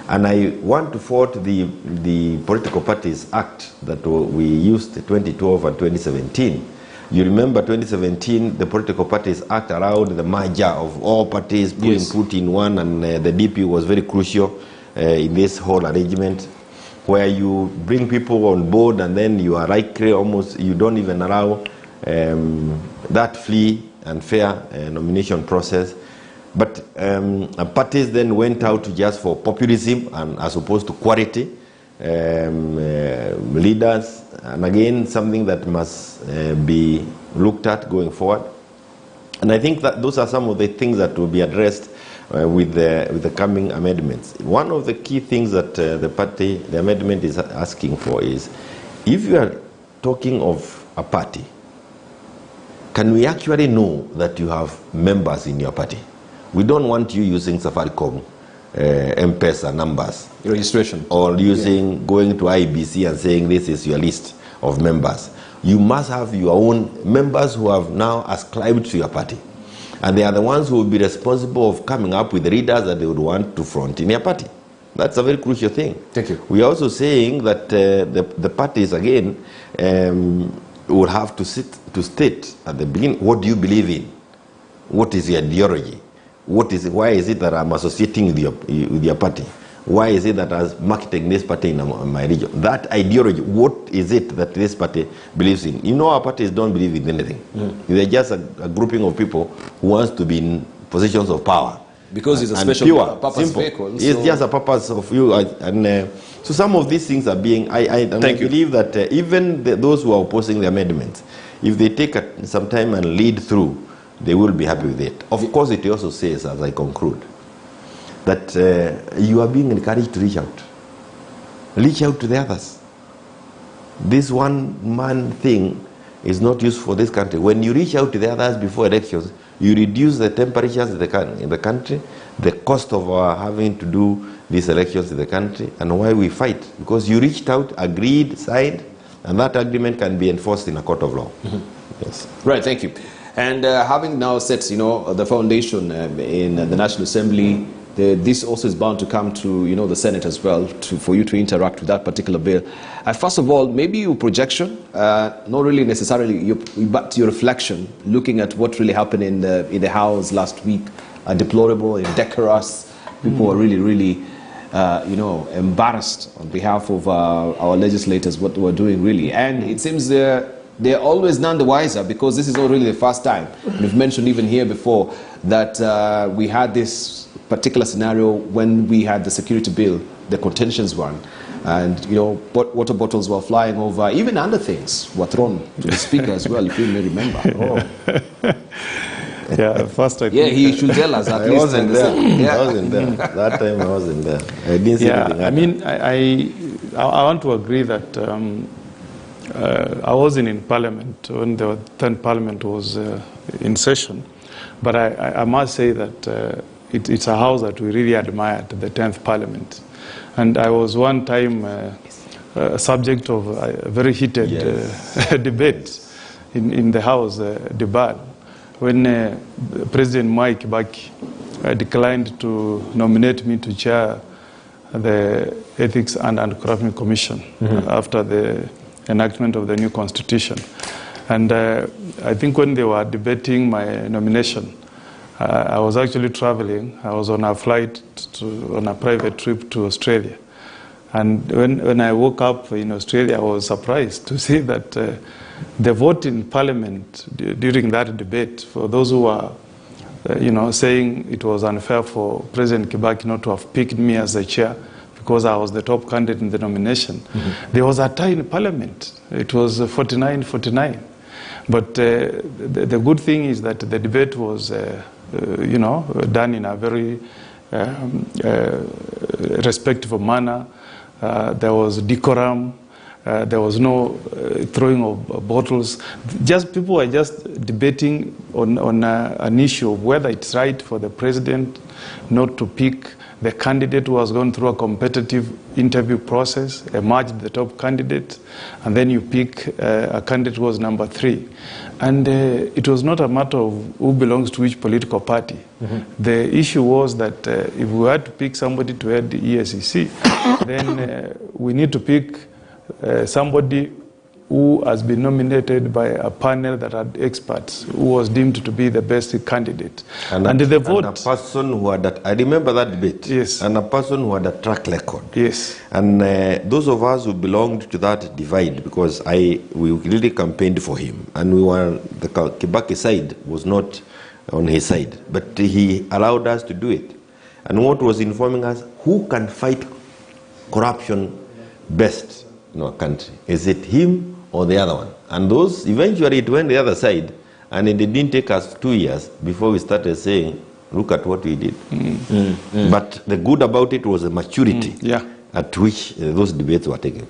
And I want to fault the Political Parties Act that we used 2012 and 2017. You remember 2017, the Political Parties Act allowed the merger of all parties being put in one, and the DP was very crucial in this whole arrangement, where you bring people on board and then you are likely almost, you don't even allow that free and fair nomination process. But parties then went out just for populism and as opposed to quality leaders, and again something that must be looked at going forward. And I think that those are some of the things that will be addressed with the coming amendments. One of the key things that the amendment is asking for is, if you are talking of a party, can we actually know that you have members in your party? We don't want you using Safaricom M-Pesa numbers, registration, or using going to IBC and saying this is your list of members. You must have your own members who have now ascribed to your party, and they are the ones who will be responsible of coming up with the leaders that they would want to front in your party. That's a very crucial thing. Thank you. We are also saying that the parties again will have to state at the beginning, what do you believe in? What is your ideology? Why is it that I'm associating with your party? Why is it that I'm marketing this party in my region? That ideology, what is it that this party believes in? Our parties don't believe in anything. They're just a grouping of people who wants to be positions of power. Because it's a special purpose vehicle. It's just a purpose of you. So some of these things are being, I believe that even those who are opposing the amendments, if they take some time and lead through, they will be happy with it. Of course, it also says, as I conclude, that you are being encouraged to reach out. Reach out to the others. This one-man thing is not used for this country. When you reach out to the others before elections, you reduce the temperatures in the country, the cost of having to do these elections in the country, and why we fight. Because you reached out, agreed, signed, and that agreement can be enforced in a court of law. Yes. Right, thank you. And having now set, the foundation in the National Assembly, this also is bound to come to, the Senate as well, for you to interact with that particular bill. First of all, maybe your projection, not really necessarily, but your reflection, looking at what really happened in the House last week, deplorable, indecorous. People were really, really, embarrassed on behalf of our legislators, what they were doing, really. And it seems they're always none the wiser, because this is not really the first time. We've mentioned even here before that we had this particular scenario when we had the security bill, the contentions one, and water bottles were flying over, even other things were thrown to the speaker as well, if you may remember. Yeah, first he should tell us at least. I wasn't there. I wasn't there. That time I wasn't there. I didn't see anything. I mean, I want to agree that I wasn't in Parliament when the 10th Parliament was in session, but I must say that it's a house that we really admired, the 10th Parliament. And I was one time subject of a very heated debate in the House, debate, when President Mwai Kibaki declined to nominate me to chair the Ethics and Anti-Corruption Commission after the enactment of the new constitution. And I think when they were debating my nomination, I was actually traveling. I was on a flight on a private trip to Australia. And when I woke up in Australia, I was surprised to see that the vote in Parliament during that debate, for those who were saying it was unfair for President Kibaki not to have picked me as the chair because I was the top candidate in the nomination, there was a tie in Parliament. It was 49-49. But the good thing is that the debate was done in a very respectful manner. There was decorum. There was no throwing of bottles. People were just debating on an issue of whether it's right for the president not to pick the candidate who has gone through a competitive interview process, emerged the top candidate, and then you pick a candidate who was number 3. And it was not a matter of who belongs to which political party. The issue was that if we had to pick somebody to head the ESCC, then we need to pick somebody who has been nominated by a panel that had experts, who was deemed to be the best candidate. And the vote... And a person who had I remember that debate. Yes. And a person who had a track record. Yes. And those of us who belonged to that divide, because we really campaigned for him, and the Kibaki side was not on his side, but he allowed us to do it. And what was informing us, who can fight corruption best in our country? Is it him or the other one? And those, eventually it went the other side, and it didn't take us 2 years before we started saying, look at what we did. But the good about it was the maturity at which those debates were taken.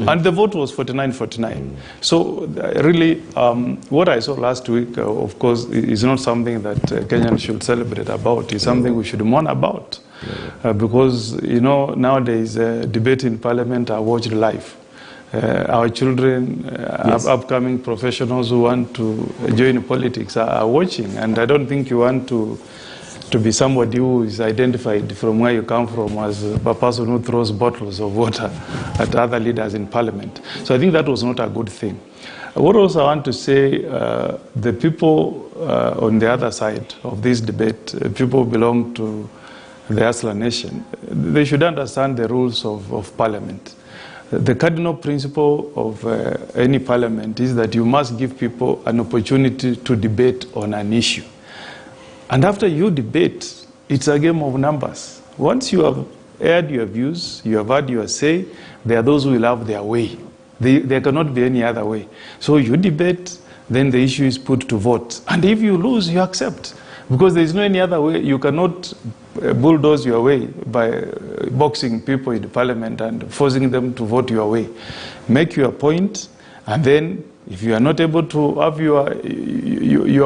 And the vote was 49-49. So really, what I saw last week, of course, is not something that Kenyans should celebrate about. It's something we should mourn about. Because, nowadays, debate in Parliament are watched live. Our children, upcoming professionals who want to join politics are watching. And I don't think you want to be somebody who is identified from where you come from as a person who throws bottles of water at other leaders in Parliament. So I think that was not a good thing. What also I want to say, the people on the other side of this debate, people who belong to the Asla Nation, they should understand the rules of Parliament. The cardinal principle of any parliament is that you must give people an opportunity to debate on an issue. And after you debate, it's a game of numbers. Once you have aired your views, you have had your say, there are those who will have their way. There cannot be any other way. So you debate, then the issue is put to vote. And if you lose, you accept. Because there is no any other way. You cannot bulldoze your way by boxing people in Parliament and forcing them to vote your way. Make your point, and then if you are not able to have your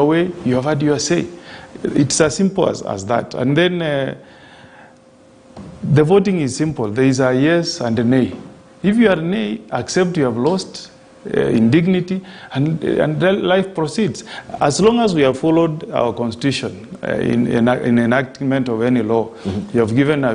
way, you have had your say. It's as simple as that. And then the voting is simple. There is a yes and a nay. If you are nay, accept you have lost in dignity, and life proceeds. As long as we have followed our constitution in enactment of any law, you have given a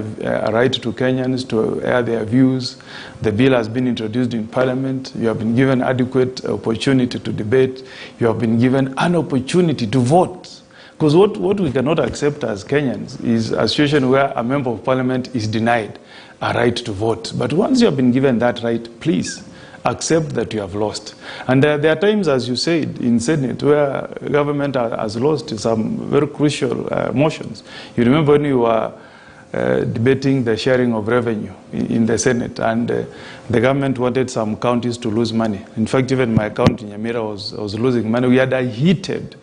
right to Kenyans to air their views. The bill has been introduced in Parliament. You have been given adequate opportunity to debate. You have been given an opportunity to vote. Because what we cannot accept as Kenyans is a situation where a member of Parliament is denied a right to vote. But once you have been given that right, please accept that you have lost. And there are times, as you said, in Senate where government has lost some very crucial motions. You remember when you were debating the sharing of revenue in the Senate, and the government wanted some counties to lose money. In fact, even my county, Nyamira, was losing money. We had a heated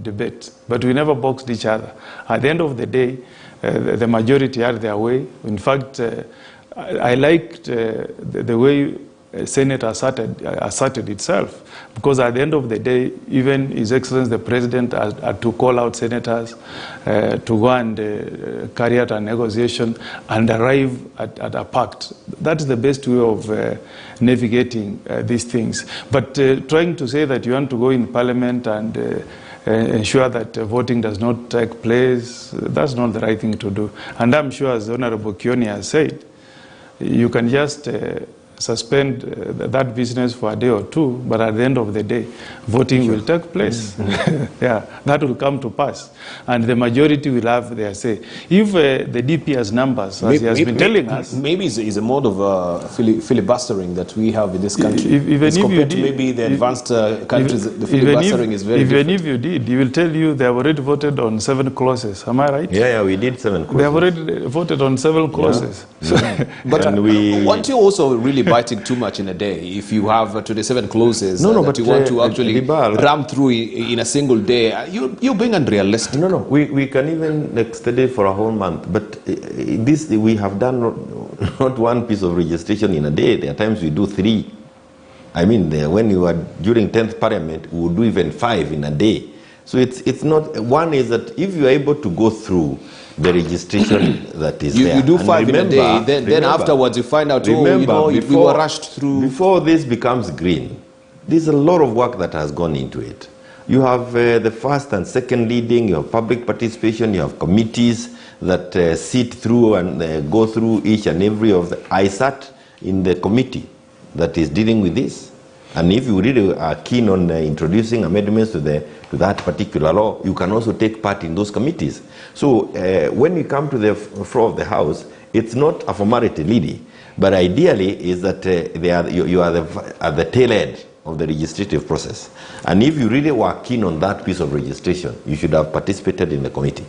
debate, but we never boxed each other. At the end of the day, the majority had their way. In fact, I liked the way Senate asserted itself, because at the end of the day, even His Excellency the President had to call out senators to go and carry out a negotiation and arrive at a pact. That's the best way of navigating these things. But trying to say that you want to go in Parliament and ensure that voting does not take place, that's not the right thing to do. And I'm sure, as Honorable Kioni has said, you can just suspend that business for a day or two, but at the end of the day, voting will take place. Yeah, that will come to pass. And the majority will have their say. If the DP has numbers, as he has been telling us... Maybe it's a mode of filibustering that we have in this country. Even compared to maybe the advanced countries, the filibustering is very different. Even if you did, he will tell you they have already voted on 7 clauses. Am I right? Yeah, we did 7 clauses. They have already voted on 7 clauses. Yeah. But aren't you also really biting too much in a day if you have 27 clauses that you want to actually ram through in a single day? You're being unrealistic. No, we can even extend it for a whole month. But this we have done not one piece of registration in a day. There are times we do 3. I mean, when you are during 10th Parliament, we would do even 5 in a day. So it's not, one is that if you are able to go through the registration that is there. You do 5 in a day, then afterwards you find out, we were rushed through. Before this becomes green, there's a lot of work that has gone into it. You have the first and second leading, you have public participation, you have committees that sit through and go through each and every of the... I sat in the committee that is dealing with this. And if you really are keen on introducing amendments to that particular law, you can also take part in those committees. So when you come to the floor of the House, it's not a formality, really, but ideally is that you are at the tail end of the legislative process. And if you really were keen on that piece of registration, you should have participated in the committee.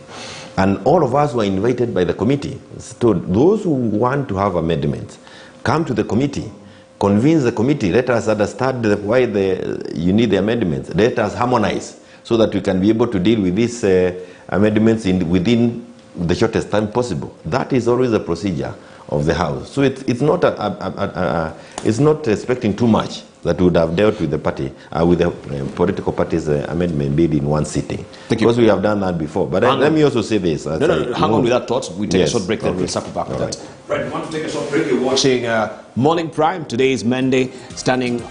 And all of us were invited by the committee. So those who want to have amendments, come to the committee. Convince the committee, let us understand why you need the amendments. Let us harmonize so that we can be able to deal with these amendments within the shortest time possible. That is always the procedure of the House. So it's not expecting too much that would have dealt with the party, with the political party's amendment bill in one sitting. Thank you. Because we have done that before. But let me also say this. Hang on with that thought. We take a short break, then we'll circle back with that. Right, we want to take a short break. You're watching Morning Prime. Today is Monday. Standing,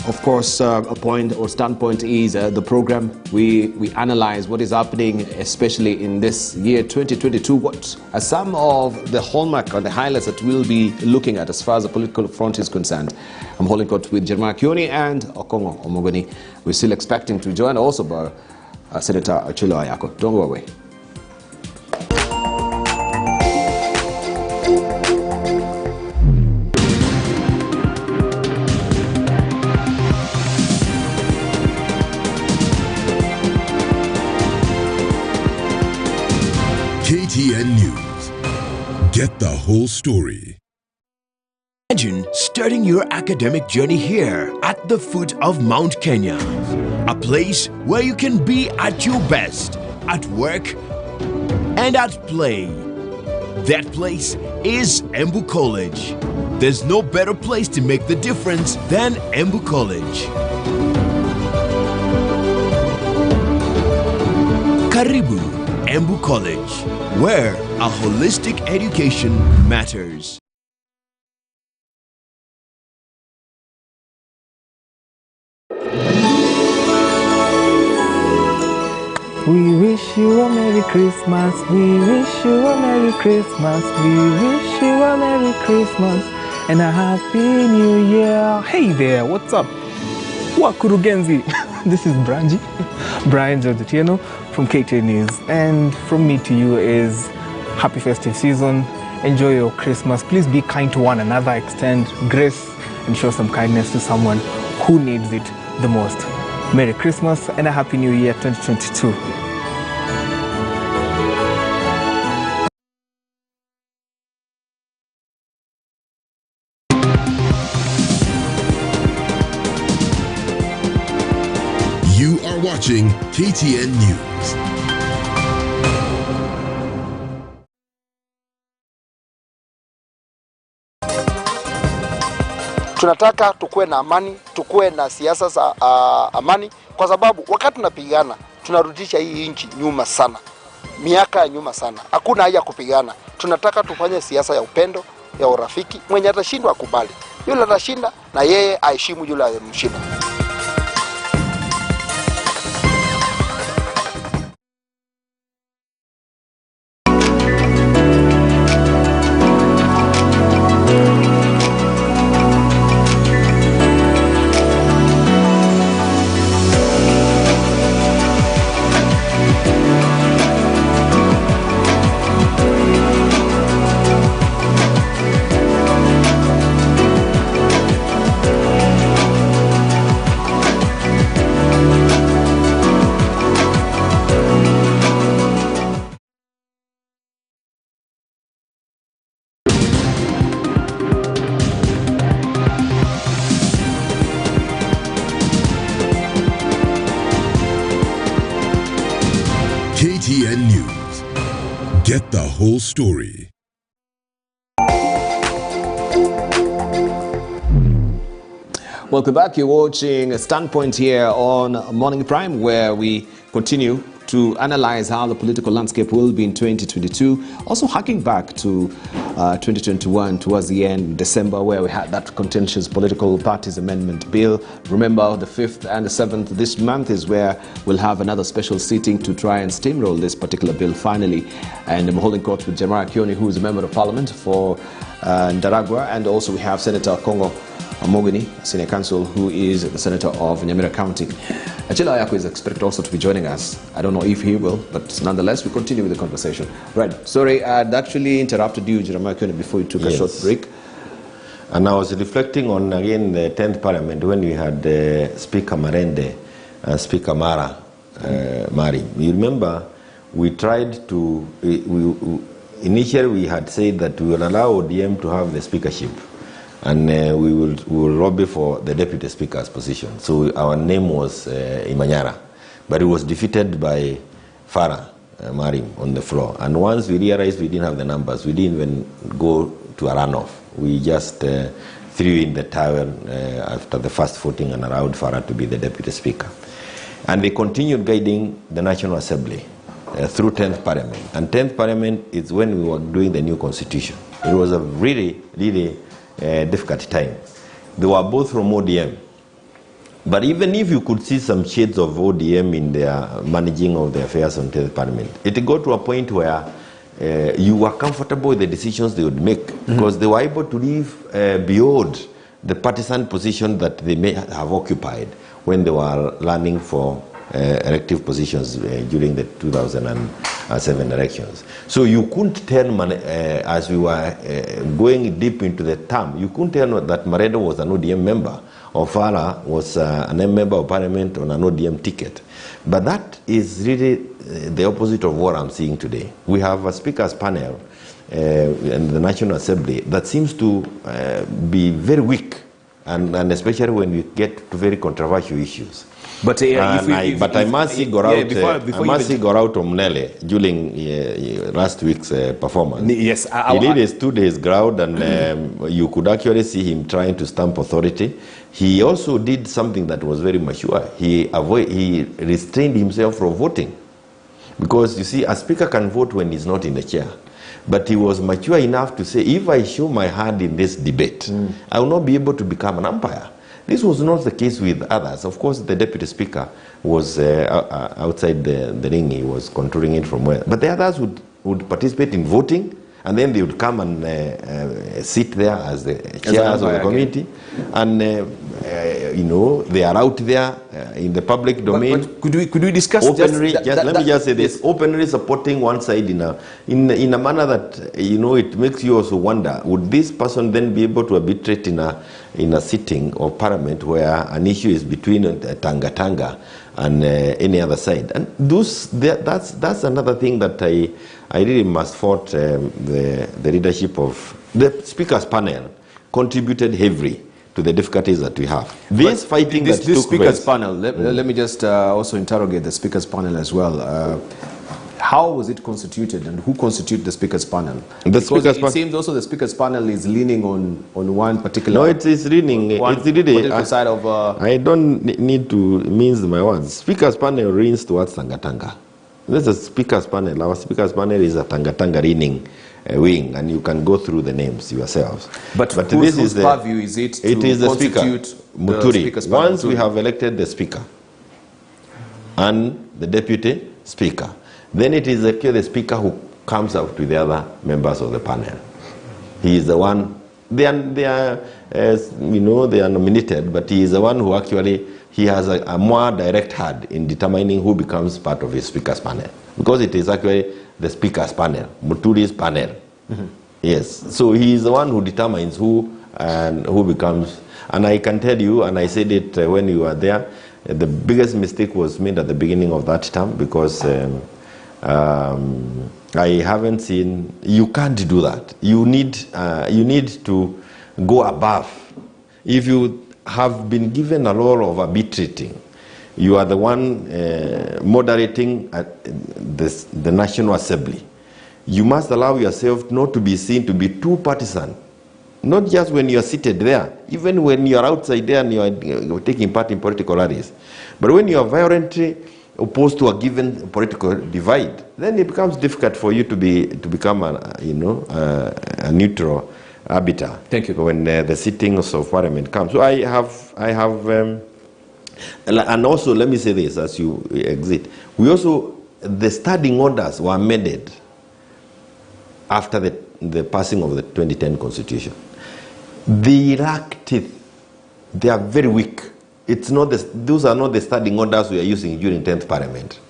of course, a point or standpoint is the program. We analyze what is happening, especially in this year 2022. What are some of the hallmark or the highlights that we'll be looking at as far as the political front is concerned? I'm holding court with Jeremiah Kioni and Okongo Omogoni. We're still expecting to join also by Senator Achilo Ayako. Don't go away. whole story. Imagine starting your academic journey here at the foot of Mount Kenya. A place where you can be at your best, at work and at play. That place is Embu College. There's no better place to make the difference than Embu College. Karibu Embu College, where a holistic education matters. We wish you a Merry Christmas, we wish you a Merry Christmas, we wish you a Merry Christmas and a Happy New Year. Hey there, what's up? Wakurugenzi. This is Brian Njonjo from KTN News, and from me to you is happy festive season. Enjoy your Christmas. Please be kind to one another, extend grace and show some kindness to someone who needs it the most. Merry Christmas and a Happy New Year 2022. You are watching KTN News. Tunataka tukue na amani, tukue na siasa za amani, kwa sababu wakati tunapigana tunarudisha hii nchi nyuma sana, miaka ya nyuma sana. Hakuna haja kupigana. Tunataka tufanye siasa ya upendo, ya urafiki. Mwenye atashindwa akubali, yule atashinda na yeye aheshimu yule aliyemshinda. KTN News. Get the whole story. Welcome back. You're watching a Standpoint here on Morning Prime, where we continue to analyze how the political landscape will be in 2022. Also harking back to 2021 towards the end, December, where we had that contentious political parties amendment bill. Remember, the 5th and the 7th this month is where we'll have another special sitting to try and steamroll this particular bill finally. And I'm holding court with Jeremiah Kioni, who is a member of parliament for Ndaragwa, and also we have Senator Kongo Mogini, Senior Counsel, who is the Senator of Nyamira County. Achila Ayako is expected also to be joining us. I don't know if he will, but nonetheless, we continue with the conversation. Right. Sorry, I'd actually interrupted you, Jeremiah Kioni, before you took a short break. And I was reflecting on, again, the 10th Parliament when we had Speaker Marende and Speaker Mari. You remember, we tried to, initially we had said that we will allow ODM to have the speakership. And we will lobby for the deputy speaker's position. So our name was Imanyara, but it was defeated by Farah Marim on the floor. And once we realized we didn't have the numbers, we didn't even go to a runoff. We just threw in the towel after the first voting and allowed Farah to be the deputy speaker. And they continued guiding the National Assembly through 10th Parliament. And 10th Parliament is when we were doing the new constitution. It was a really, really difficult time. They were both from ODM. But even if you could see some shades of ODM in their managing of the affairs on 10th Parliament, it got to a point where you were comfortable with the decisions they would make, because they were able to live beyond the partisan position that they may have occupied when they were running for elective positions during the 2007 elections. So you couldn't tell, as we were going deep into the term, you couldn't tell that Maredo was an ODM member or Farah was an member of parliament on an ODM ticket. But that is really the opposite of what I'm seeing today. We have a speaker's panel in the National Assembly that seems to be very weak, and especially when we get to very controversial issues. But I must see Gorau Omnele during last week's performance. Yes, he did a 2 days ground, and you could actually see him trying to stamp authority. He also did something that was very mature. He restrained himself from voting, because you see, a speaker can vote when he's not in the chair. But he was mature enough to say, if I show my hand in this debate, I will not be able to become an umpire. This was not the case with others. Of course, the deputy speaker was outside the ring. He was controlling it from where. But the others would participate in voting, and then they would come and sit there as the chairs of the committee. And, you know, they are out there in the public domain. But could we discuss openly? Let me just say this: openly supporting one side in a manner that, you know, it makes you also wonder: would this person then be able to arbitrate in a sitting of Parliament where an issue is between Tanga and any other side? And that's another thing that I really must fault the leadership of the Speaker's panel. Contributed heavily to the difficulties that we have. This Speaker's panel, let me just also interrogate the Speaker's panel as well. How was it constituted, and who constituted the Speaker's panel? It seems also the Speaker's panel is leaning on one particular... No, it is leaning. Particular side of... I don't need to mince my words. Speaker's panel leans towards Tanga. This is Speaker's panel. Our Speaker's panel is a Tanga leaning wing, and you can go through the names yourselves. But whose purview is it to the Speaker, Muturi. Once we have elected the Speaker and the Deputy Speaker, then it is the Speaker who comes out with the other members of the panel. He is the one, they are nominated, but he is the one who actually, he has a more direct hand in determining who becomes part of his Speaker's panel. Because it is actually the Speaker's panel, Muturi's panel. Yes, so he is the one who determines who becomes, and I can tell you, and I said it when you were there, the biggest mistake was made at the beginning of that term, because I haven't seen, you can't do that. You need to go above. If you have been given a role of arbitrating, you are the one moderating at the National Assembly. You must allow yourself not to be seen to be too partisan. Not just when you are seated there, even when you are outside there and you are taking part in political rallies. But when you are violently opposed to a given political divide, then it becomes difficult for you to become a neutral arbiter. Thank you. When the sittings of Parliament come. So I have and also let me say this as you exit. The standing orders were amended after the passing of the 2010 Constitution. They lack teeth. They are very weak. Those are not the standing orders we are using during 10th Parliament.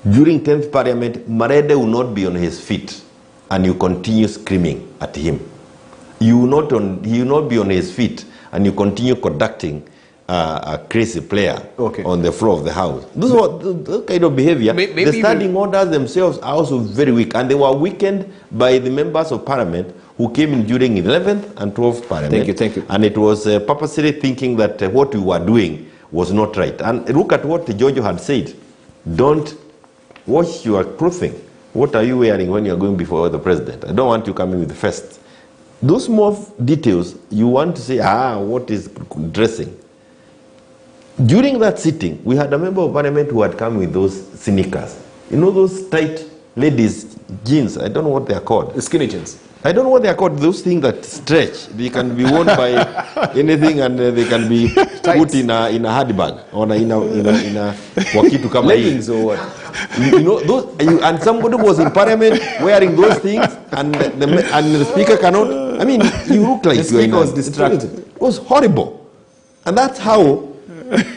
During 10th Parliament, Marede will not be on his feet and you continue screaming at him. He will not be on his feet and you continue conducting a crazy player on the floor of the House. This is kind of behavior. The standing orders themselves are also very weak, and they were weakened by the members of Parliament who came in during 11th and 12th Parliament. Thank you. And it was purposely thinking that what we were doing was not right. And look at what Njonjo had said. Don't wash your clothing. What are you wearing when you're going before the president? I don't want you coming with the first. Those small details, you want to say, what is dressing? During that sitting, we had a member of Parliament who had come with those sneakers. You know those tight ladies' jeans? I don't know what they are called. Skinny jeans. I don't know what they are called. Those things that stretch. They can be worn by anything, and they can be put in a handbag or in a wakitu kama leggings or what? You know those. And somebody was in Parliament wearing those things, and the speaker cannot. I mean, you look like the speaker was distracted. It was horrible, and that's how.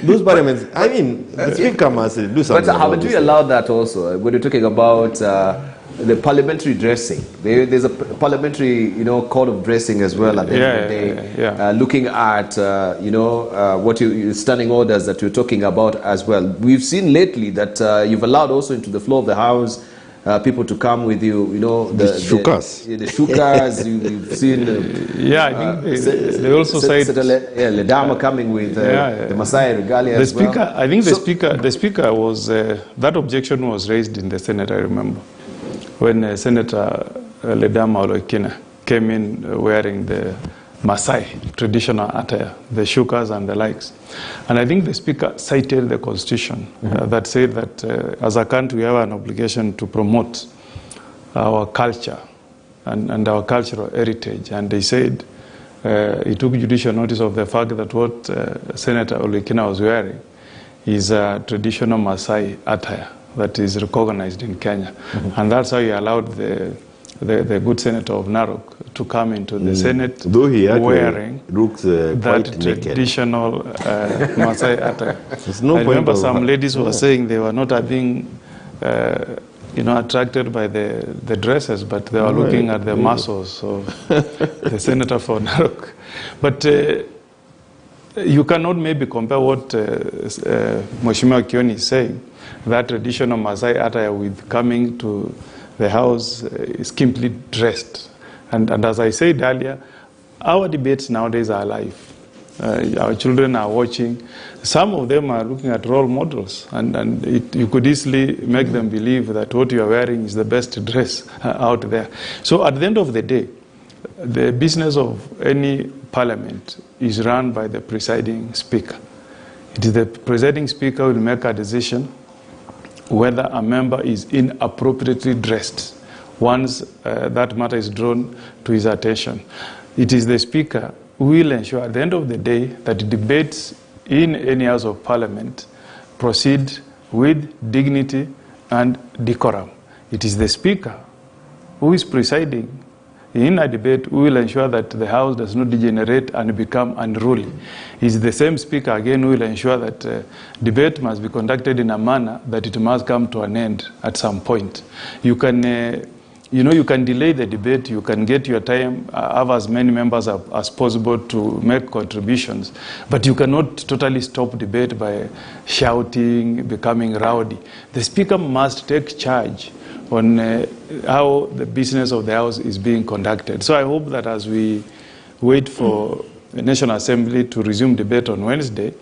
Those parliaments, I mean, the speaker must do something. But haven't we allowed that also? When you're talking about the parliamentary dressing, there's a parliamentary, code of dressing as well at the end of the day. Looking at, what standing orders that you're talking about as well. We've seen lately that you've allowed also into the floor of the House people to come with you, you know, the shukas. The shukas, you've seen. I think they also say Ledama coming with the Masai regalia as well. I think the speaker was, that objection was raised in the Senate, I remember, when Senator Ledama Olokina came in wearing the Masai traditional attire, the shukas and the likes. And I think the speaker cited the constitution that said that as a country we have an obligation to promote our culture and our cultural heritage. And they said he took judicial notice of the fact that what Senator Olekina was wearing is a traditional Masai attire that is recognized in Kenya. And that's how he allowed the good senator of Narok to come into the Senate, though he wearing looks that traditional Masai attire. I remember some ladies were saying they were not being attracted by the dresses, but they were looking at the muscles of the senator for Narok. But you cannot maybe compare what Mheshimiwa Kioni is saying, that traditional Masai attire with coming to the house skimpily dressed. And as I said earlier, our debates nowadays are live. Our children are watching. Some of them are looking at role models, and you could easily make them believe that what you are wearing is the best dress out there. So at the end of the day, the business of any parliament is run by the presiding speaker. It is the presiding speaker who will make a decision whether a member is inappropriately dressed once that matter is drawn to his attention. It is the speaker who will ensure at the end of the day that debates in any house of parliament proceed with dignity and decorum. It is the speaker who is presiding in a debate who will ensure that the house does not degenerate and become unruly. It is the same speaker again who will ensure that debate must be conducted in a manner that it must come to an end at some point. You can delay the debate, you can get your time, have as many members as possible to make contributions, but you cannot totally stop debate by shouting, becoming rowdy. The speaker must take charge on how the business of the House is being conducted. So I hope that as we wait for the National Assembly to resume debate on Wednesday,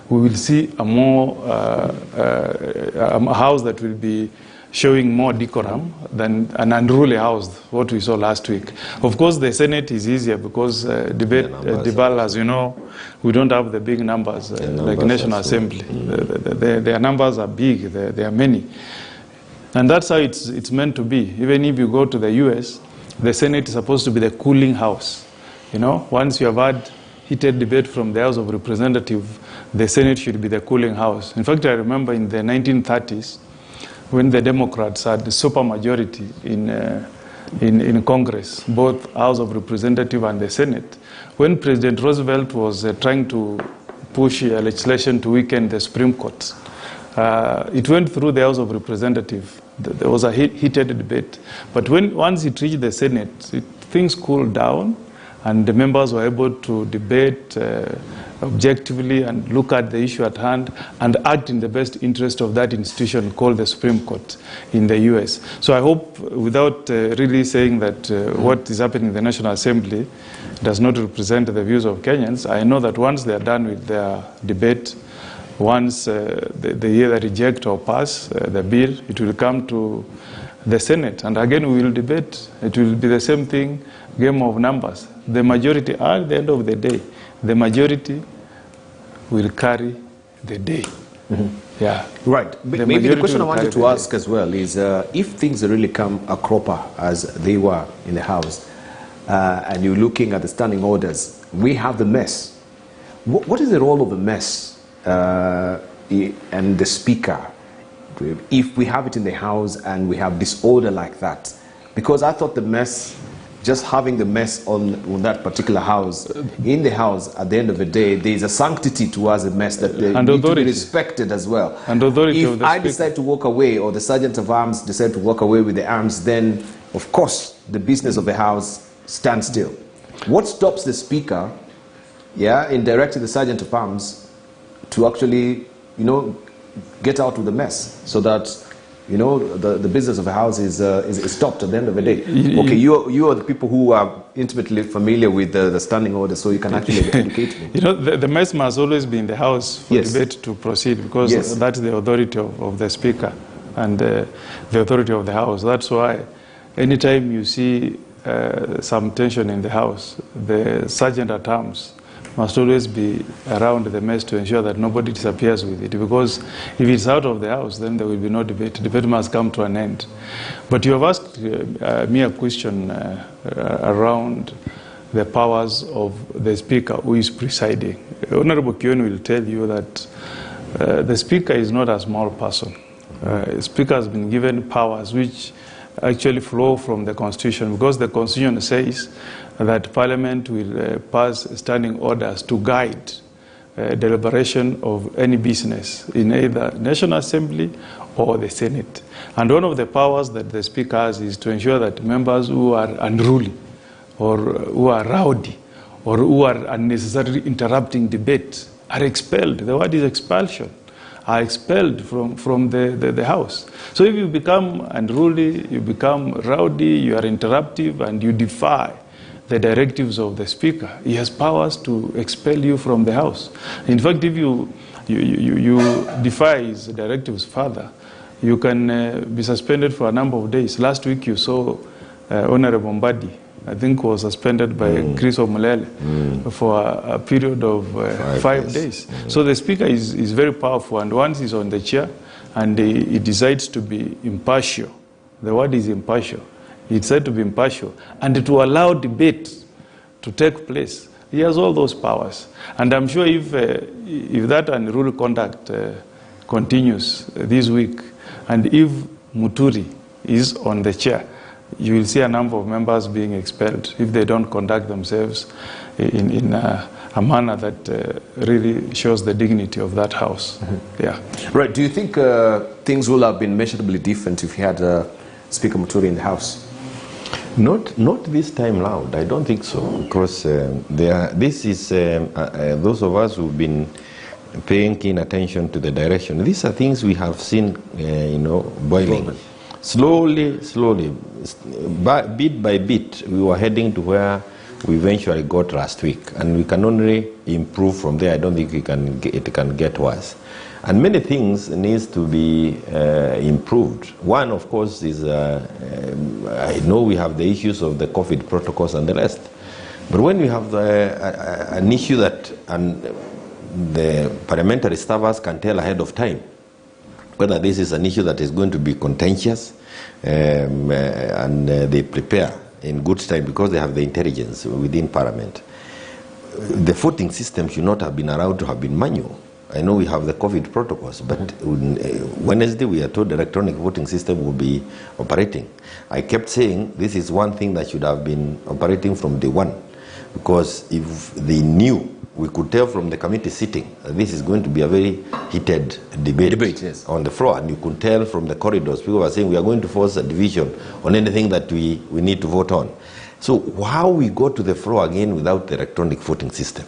we will see a more a House that will be showing more decorum than an unruly House, what we saw last week. Of course, the Senate is easier because debate, as you know, we don't have the big numbers like National Assembly. Their numbers are big, there are many. And that's how it's meant to be. Even if you go to the US, the Senate is supposed to be the cooling house. You know, once you have had heated debate from the House of Representatives, the Senate should be the cooling house. In fact, I remember in the 1930s, when the Democrats had the supermajority in Congress, both House of Representatives and the Senate, when President Roosevelt was trying to push legislation to weaken the Supreme Court, it went through the House of Representatives. There was a heated debate. But once it reached the Senate, things cooled down, and the members were able to debate objectively and look at the issue at hand and act in the best interest of that institution called the Supreme Court in the US. So I hope, without really saying that what is happening in the National Assembly does not represent the views of Kenyans, I know that once they are done with their debate, once they either reject or pass the bill, it will come to the Senate. And again, we will debate. It will be the same thing, game of numbers. The majority, at the end of the day, the majority will carry the day. Yeah. Right. Maybe the question I wanted to ask as well is if things really come a cropper as they were in the House, and you're looking at the standing orders, we have the mess. What is the role of the mess and the Speaker if we have it in the House and we have disorder like that? Because I thought the mess, just having the mess on that particular house, in the House, at the end of the day, there is a sanctity towards the mess that they need to be respected as well. And authority if I decide to walk away, or the Sergeant of Arms decide to walk away with the arms, then, of course, the business of the House stands still. What stops the Speaker, in directing the Sergeant of Arms to actually, get out of the mess, so that, You know, the business of a house is stopped at the end of the day. Okay, you are the people who are intimately familiar with the standing order, so you can actually educate me. You know, the mess must always be in the House for debate to proceed, because that's the authority of the Speaker and the authority of the House. That's why anytime you see some tension in the House, the Sergeant at Arms must always be around the mess to ensure that nobody disappears with it, because if it's out of the House, then there will be no debate. Debate must come to an end. But you have asked me a question around the powers of the Speaker who is presiding. Honorable Kion will tell you that the Speaker is not a small person. The Speaker has been given powers which actually flow from the Constitution, because the Constitution says that Parliament will pass standing orders to guide deliberation of any business in either National Assembly or the Senate. And one of the powers that the Speaker has is to ensure that members who are unruly or who are rowdy or who are unnecessarily interrupting debate are expelled. The word is expulsion. Are expelled from the House. So if you become unruly, you become rowdy, you are interruptive, and you defy the directives of the Speaker, he has powers to expel you from the House. In fact, if you defy his directives further, you can be suspended for a number of days. Last week you saw Honorable Mbadi, I think, was suspended by Chris Omulele for a period of 5 days. So the Speaker is very powerful, and once he's on the chair and he decides to be impartial, the word is impartial, he decides to be impartial and to allow debate to take place, he has all those powers. And I'm sure if that unruly conduct continues this week, and if Muturi is on the chair, you will see a number of members being expelled if they don't conduct themselves in a manner that really shows the dignity of that House. Yeah. Right. Do you think things will have been measurably different if you had Speaker Muturi in the House? Not this time round. I don't think so, because this is those of us who've been paying keen attention to the direction. These are things we have seen, boiling. Slowly, bit by bit, we were heading to where we eventually got last week, and we can only improve from there. I don't think it can get worse. And many things needs to be improved. One, of course, is I know we have the issues of the COVID protocols and the rest, but when we have an issue that the parliamentary staffers can tell ahead of time whether this is an issue that is going to be contentious, and they prepare in good time because they have the intelligence within Parliament. The voting system should not have been allowed to have been manual. I know we have the COVID protocols, but Wednesday we are told the electronic voting system will be operating. I kept saying this is one thing that should have been operating from day one, because if they knew, we could tell from the committee sitting that this is going to be a very heated debate on the floor, and you could tell from the corridors, people were saying we are going to force a division on anything that we need to vote on. So how we go to the floor again without the electronic voting system?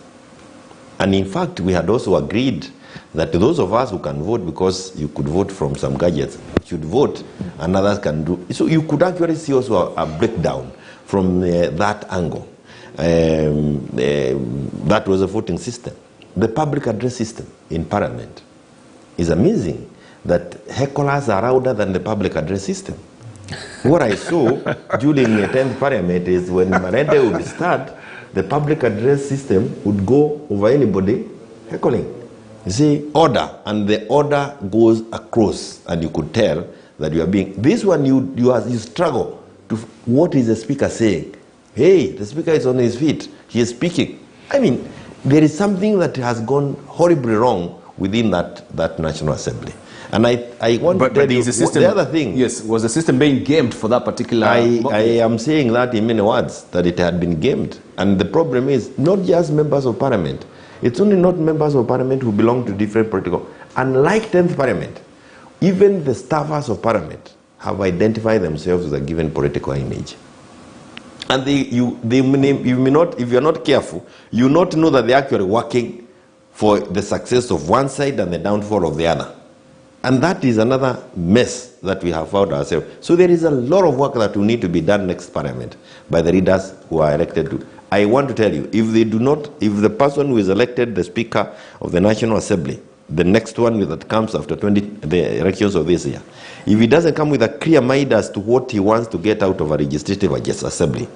And in fact, we had also agreed that those of us who can vote, because you could vote from some gadgets, should vote, and others can do. So you could actually see also a breakdown from that angle. That was a voting system. The public address system in Parliament is amazing, that hecklers are louder than the public address system. What I saw during the 10th Parliament is when Marende would start, the public address system would go over anybody heckling. You see, order, and the order goes across, and you could tell that you are being... This one, you struggle to... What is the speaker saying? Hey, the speaker is on his feet. He is speaking. I mean, there is something that has gone horribly wrong within that National Assembly. And I want to tell you, the other thing... Yes, was the system being gamed for that particular... I am saying that in many words, that it had been gamed. And the problem is, not just members of Parliament. It's only not members of Parliament who belong to different political... Unlike 10th Parliament, even the staffers of Parliament have identified themselves with a given political image. And you may not, if you're not careful, you not know that they're actually working for the success of one side and the downfall of the other. And that is another mess that we have found ourselves. So there is a lot of work that will need to be done next Parliament by the leaders who are elected to. I want to tell you, if the person who is elected the Speaker of the National Assembly, the next one that comes after the elections of this year, if he doesn't come with a clear mind as to what he wants to get out of a legislative assembly,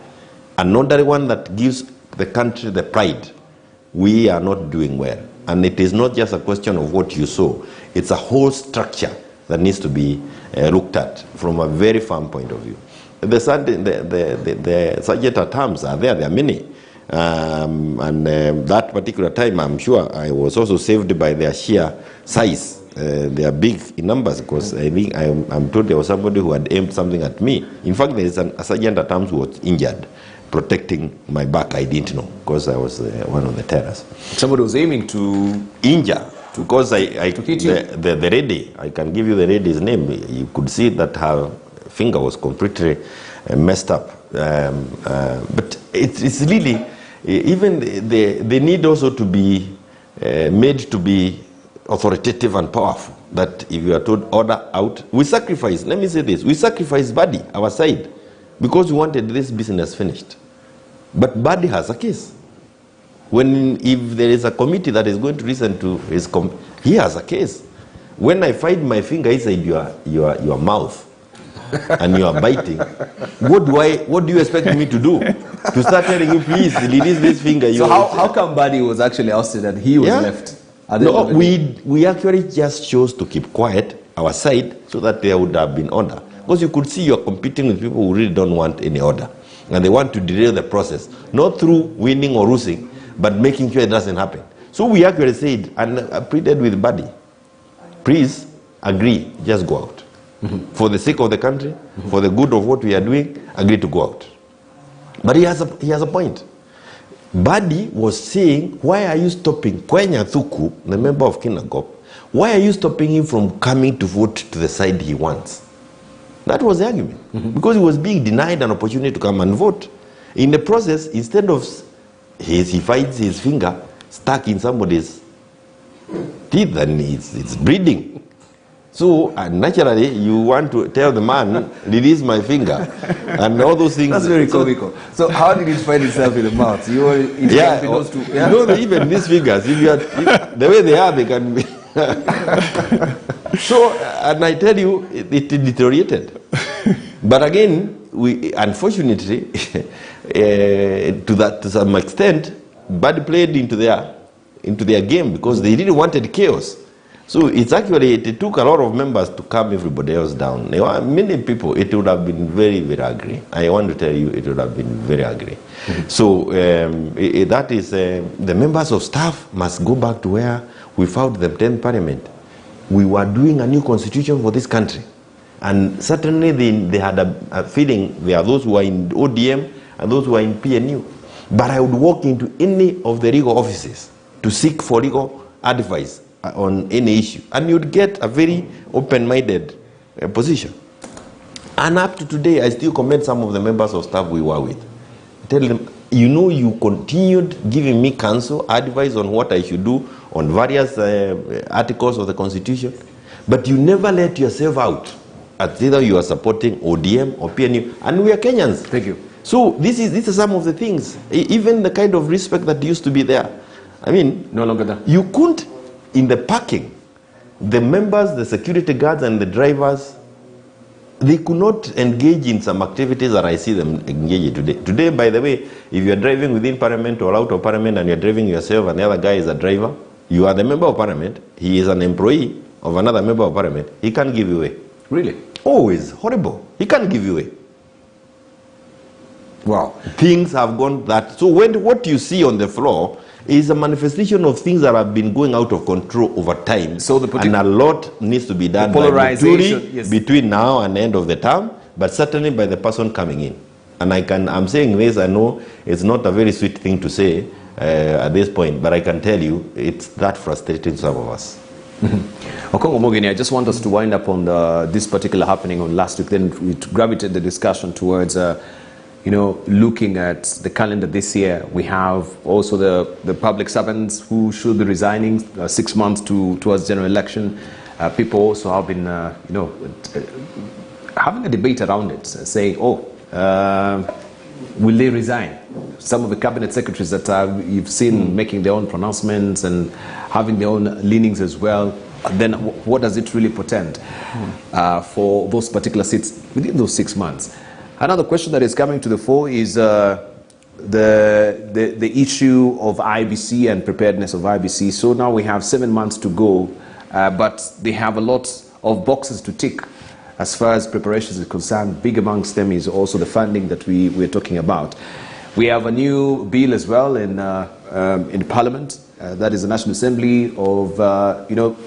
another one that gives the country the pride, we are not doing well. And it is not just a question of what you saw. It's a whole structure that needs to be looked at from a very firm point of view. The sergeant at arms are there are many. That particular time, I'm sure I was also saved by their sheer size. They are big in numbers, because I think I'm told there was somebody who had aimed something at me. In fact, there is a sergeant at arms who was injured, protecting my back. I didn't know, because I was one of the terrorists. Somebody was aiming to injure, because to hit you. The lady, I can give you the lady's name. You could see that her finger was completely messed up. But it's really, even they need also to be made to be authoritative and powerful. That if you are told order out, we sacrifice. Let me say this: we sacrifice body, our side, because we wanted this business finished. But Badi has a case. If there is a committee that is going to listen to his he has a case. When I find my finger inside your mouth and you are biting, what do you expect me to do? To start telling you, please release this finger? So how come Badi was actually ousted and he was left? No, we actually just chose to keep quiet our side so that there would have been order. Because you could see you're competing with people who really don't want any order. And they want to derail the process, not through winning or losing, but making sure it doesn't happen. So we actually said, and I pleaded with Badi, please agree, just go out. For the sake of the country, for the good of what we are doing, agree to go out. But he has a point. Badi was saying, why are you stopping Kwenya Thuku, the member of Kinangop, why are you stopping him from coming to vote to the side he wants? That was the argument. Because he was being denied an opportunity to come and vote. In the process, instead of he finds his finger stuck in somebody's teeth and it's bleeding. So naturally, you want to tell the man, release my finger, and all those things. That's very comical. So how did it find itself in the mouth? You were even these fingers, the way they are, they can be. So, and I tell you, it deteriorated. But again, we unfortunately, to some extent, Badi played into their game, because they really wanted chaos. So it took a lot of members to calm everybody else down. There were many people, it would have been very, very ugly. I want to tell you, it would have been very ugly. So that is, the members of staff must go back to where we found the 10th Parliament. We were doing a new constitution for this country. And certainly they had a feeling there are those who are in ODM and those who are in PNU. But I would walk into any of the legal offices to seek for legal advice on any issue, and you'd get a very open-minded position. And up to today, I still commend some of the members of staff we were with. Tell them, you continued giving me counsel, advice on what I should do on various articles of the Constitution, but you never let yourself out as either you are supporting ODM or PNU, and we are Kenyans. Thank you. So these are some of the things, even the kind of respect that used to be there. I mean, no longer there. You couldn't, in the parking, the members, the security guards and the drivers, they could not engage in some activities that I see them engaging today. Today, by the way, if you are driving within Parliament or out of Parliament and you are driving yourself and the other guy is a driver, you are the member of Parliament, he is an employee of another member of Parliament, he can't give you away. Really? Oh, it's horrible. He can't give you away. Wow. Things have gone that. So what you see on the floor is a manifestation of things that have been going out of control over time. So and a lot needs to be done between now and the end of the term, but certainly by the person coming in. And I'm saying this, I know it's not a very sweet thing to say at this point, but I can tell you it's that frustrating to some of us. Okongo Mogini, I just want us to wind up on this particular happening on last week, then we gravitate the discussion towards looking at the calendar this year. We have also the public servants who should be resigning 6 months towards general election. people also have been, having a debate around it, saying, will they resign? Some of the cabinet secretaries that you've seen making their own pronouncements and having their own leanings as well. Then what does it really portend for those particular seats within those 6 months? Another question that is coming to the fore is the issue of IBC and preparedness of IBC. So now we have 7 months to go, but they have a lot of boxes to tick as far as preparations is concerned. Big amongst them is also the funding that we're talking about. We have a new bill as well in Parliament. That is the National Assembly of,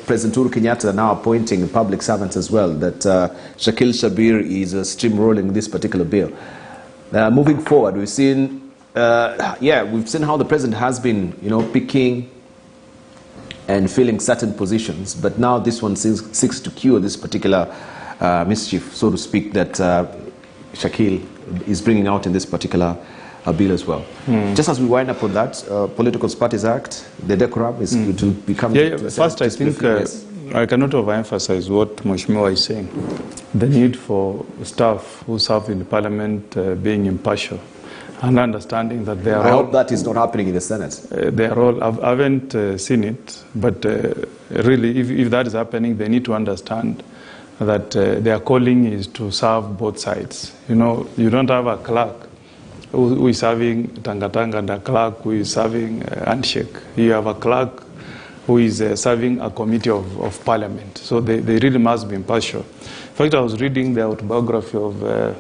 President Uhuru Kenyatta now appointing public servants as well. That Shakil Shabir is steamrolling this particular bill. Moving forward, we've seen, we've seen how the president has been, picking and filling certain positions. But now this one seeks to cure this particular mischief, so to speak, that Shakil is bringing out in this particular bill as well. Just as we wind up on that, Political Parties Act, the decorum is to become... First, I think I cannot overemphasize what Mheshimiwa is saying. The need for staff who serve in Parliament being impartial and understanding that they are I hope that is not happening in the Senate. They are all... I haven't seen it, but really, if that is happening, they need to understand that their calling is to serve both sides. You don't have a clerk who is serving Tangatanga and a clerk who is serving Handshake. You have a clerk who is serving a committee of Parliament. So they really must be impartial. In fact, I was reading the autobiography of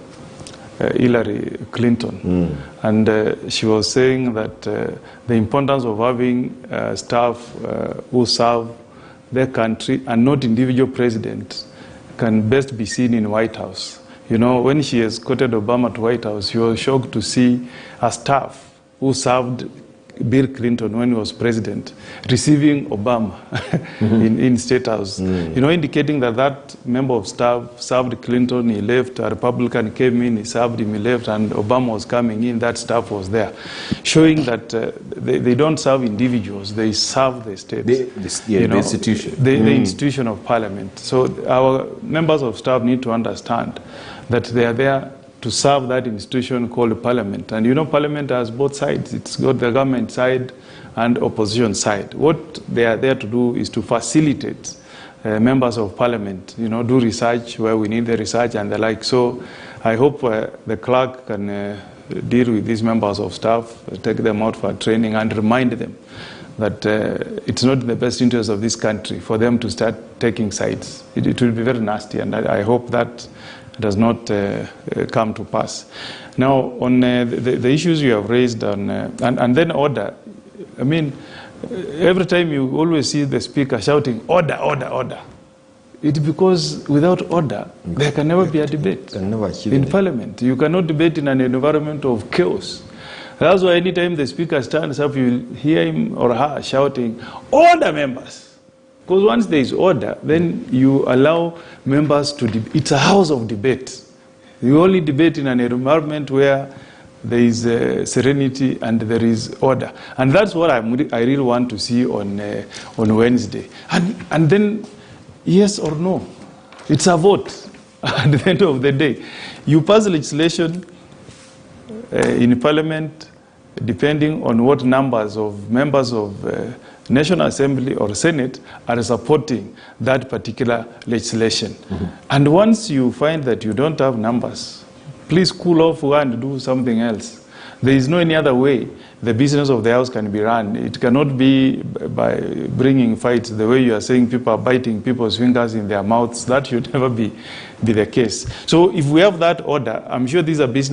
Hillary Clinton, and she was saying that the importance of having staff who serve their country and not individual presidents can best be seen in White House. When she escorted Obama to White House, she was shocked to see a staff who served Bill Clinton when he was president receiving Obama in State House. Indicating that member of staff served Clinton, he left, a Republican came in, he served him, he left, and Obama was coming in, that staff was there. Showing that they don't serve individuals, they serve the states. The institution. The institution of Parliament. So our members of staff need to understand that they are there to serve that institution called Parliament. And Parliament has both sides. It's got the government side and opposition side. What they are there to do is to facilitate members of Parliament, do research where we need the research and the like. So I hope the clerk can deal with these members of staff, take them out for training and remind them that it's not in the best interest of this country for them to start taking sides. It will be very nasty, and I hope that does not come to pass. Now, on the issues you have raised, and then order, I mean, every time you always see the speaker shouting, order, order, order. It's because without order, there can never be a debate in Parliament. You cannot debate in an environment of chaos. That's why anytime the speaker stands up, you hear him or her shouting, order, members. Because once there is order, then you allow members to debate. It's a house of debate. You only debate in an environment where there is serenity and there is order. And that's what I really want to see on Wednesday. And then, yes or no. It's a vote at the end of the day. You pass legislation in Parliament depending on what numbers of members of National Assembly or Senate are supporting that particular legislation. And once you find that you don't have numbers, please cool off and do something else. There is no any other way the business of the house can be run. It cannot be by bringing fights the way you are saying people are biting people's fingers in their mouths. That should never be the case. So if we have that order, I'm sure these are business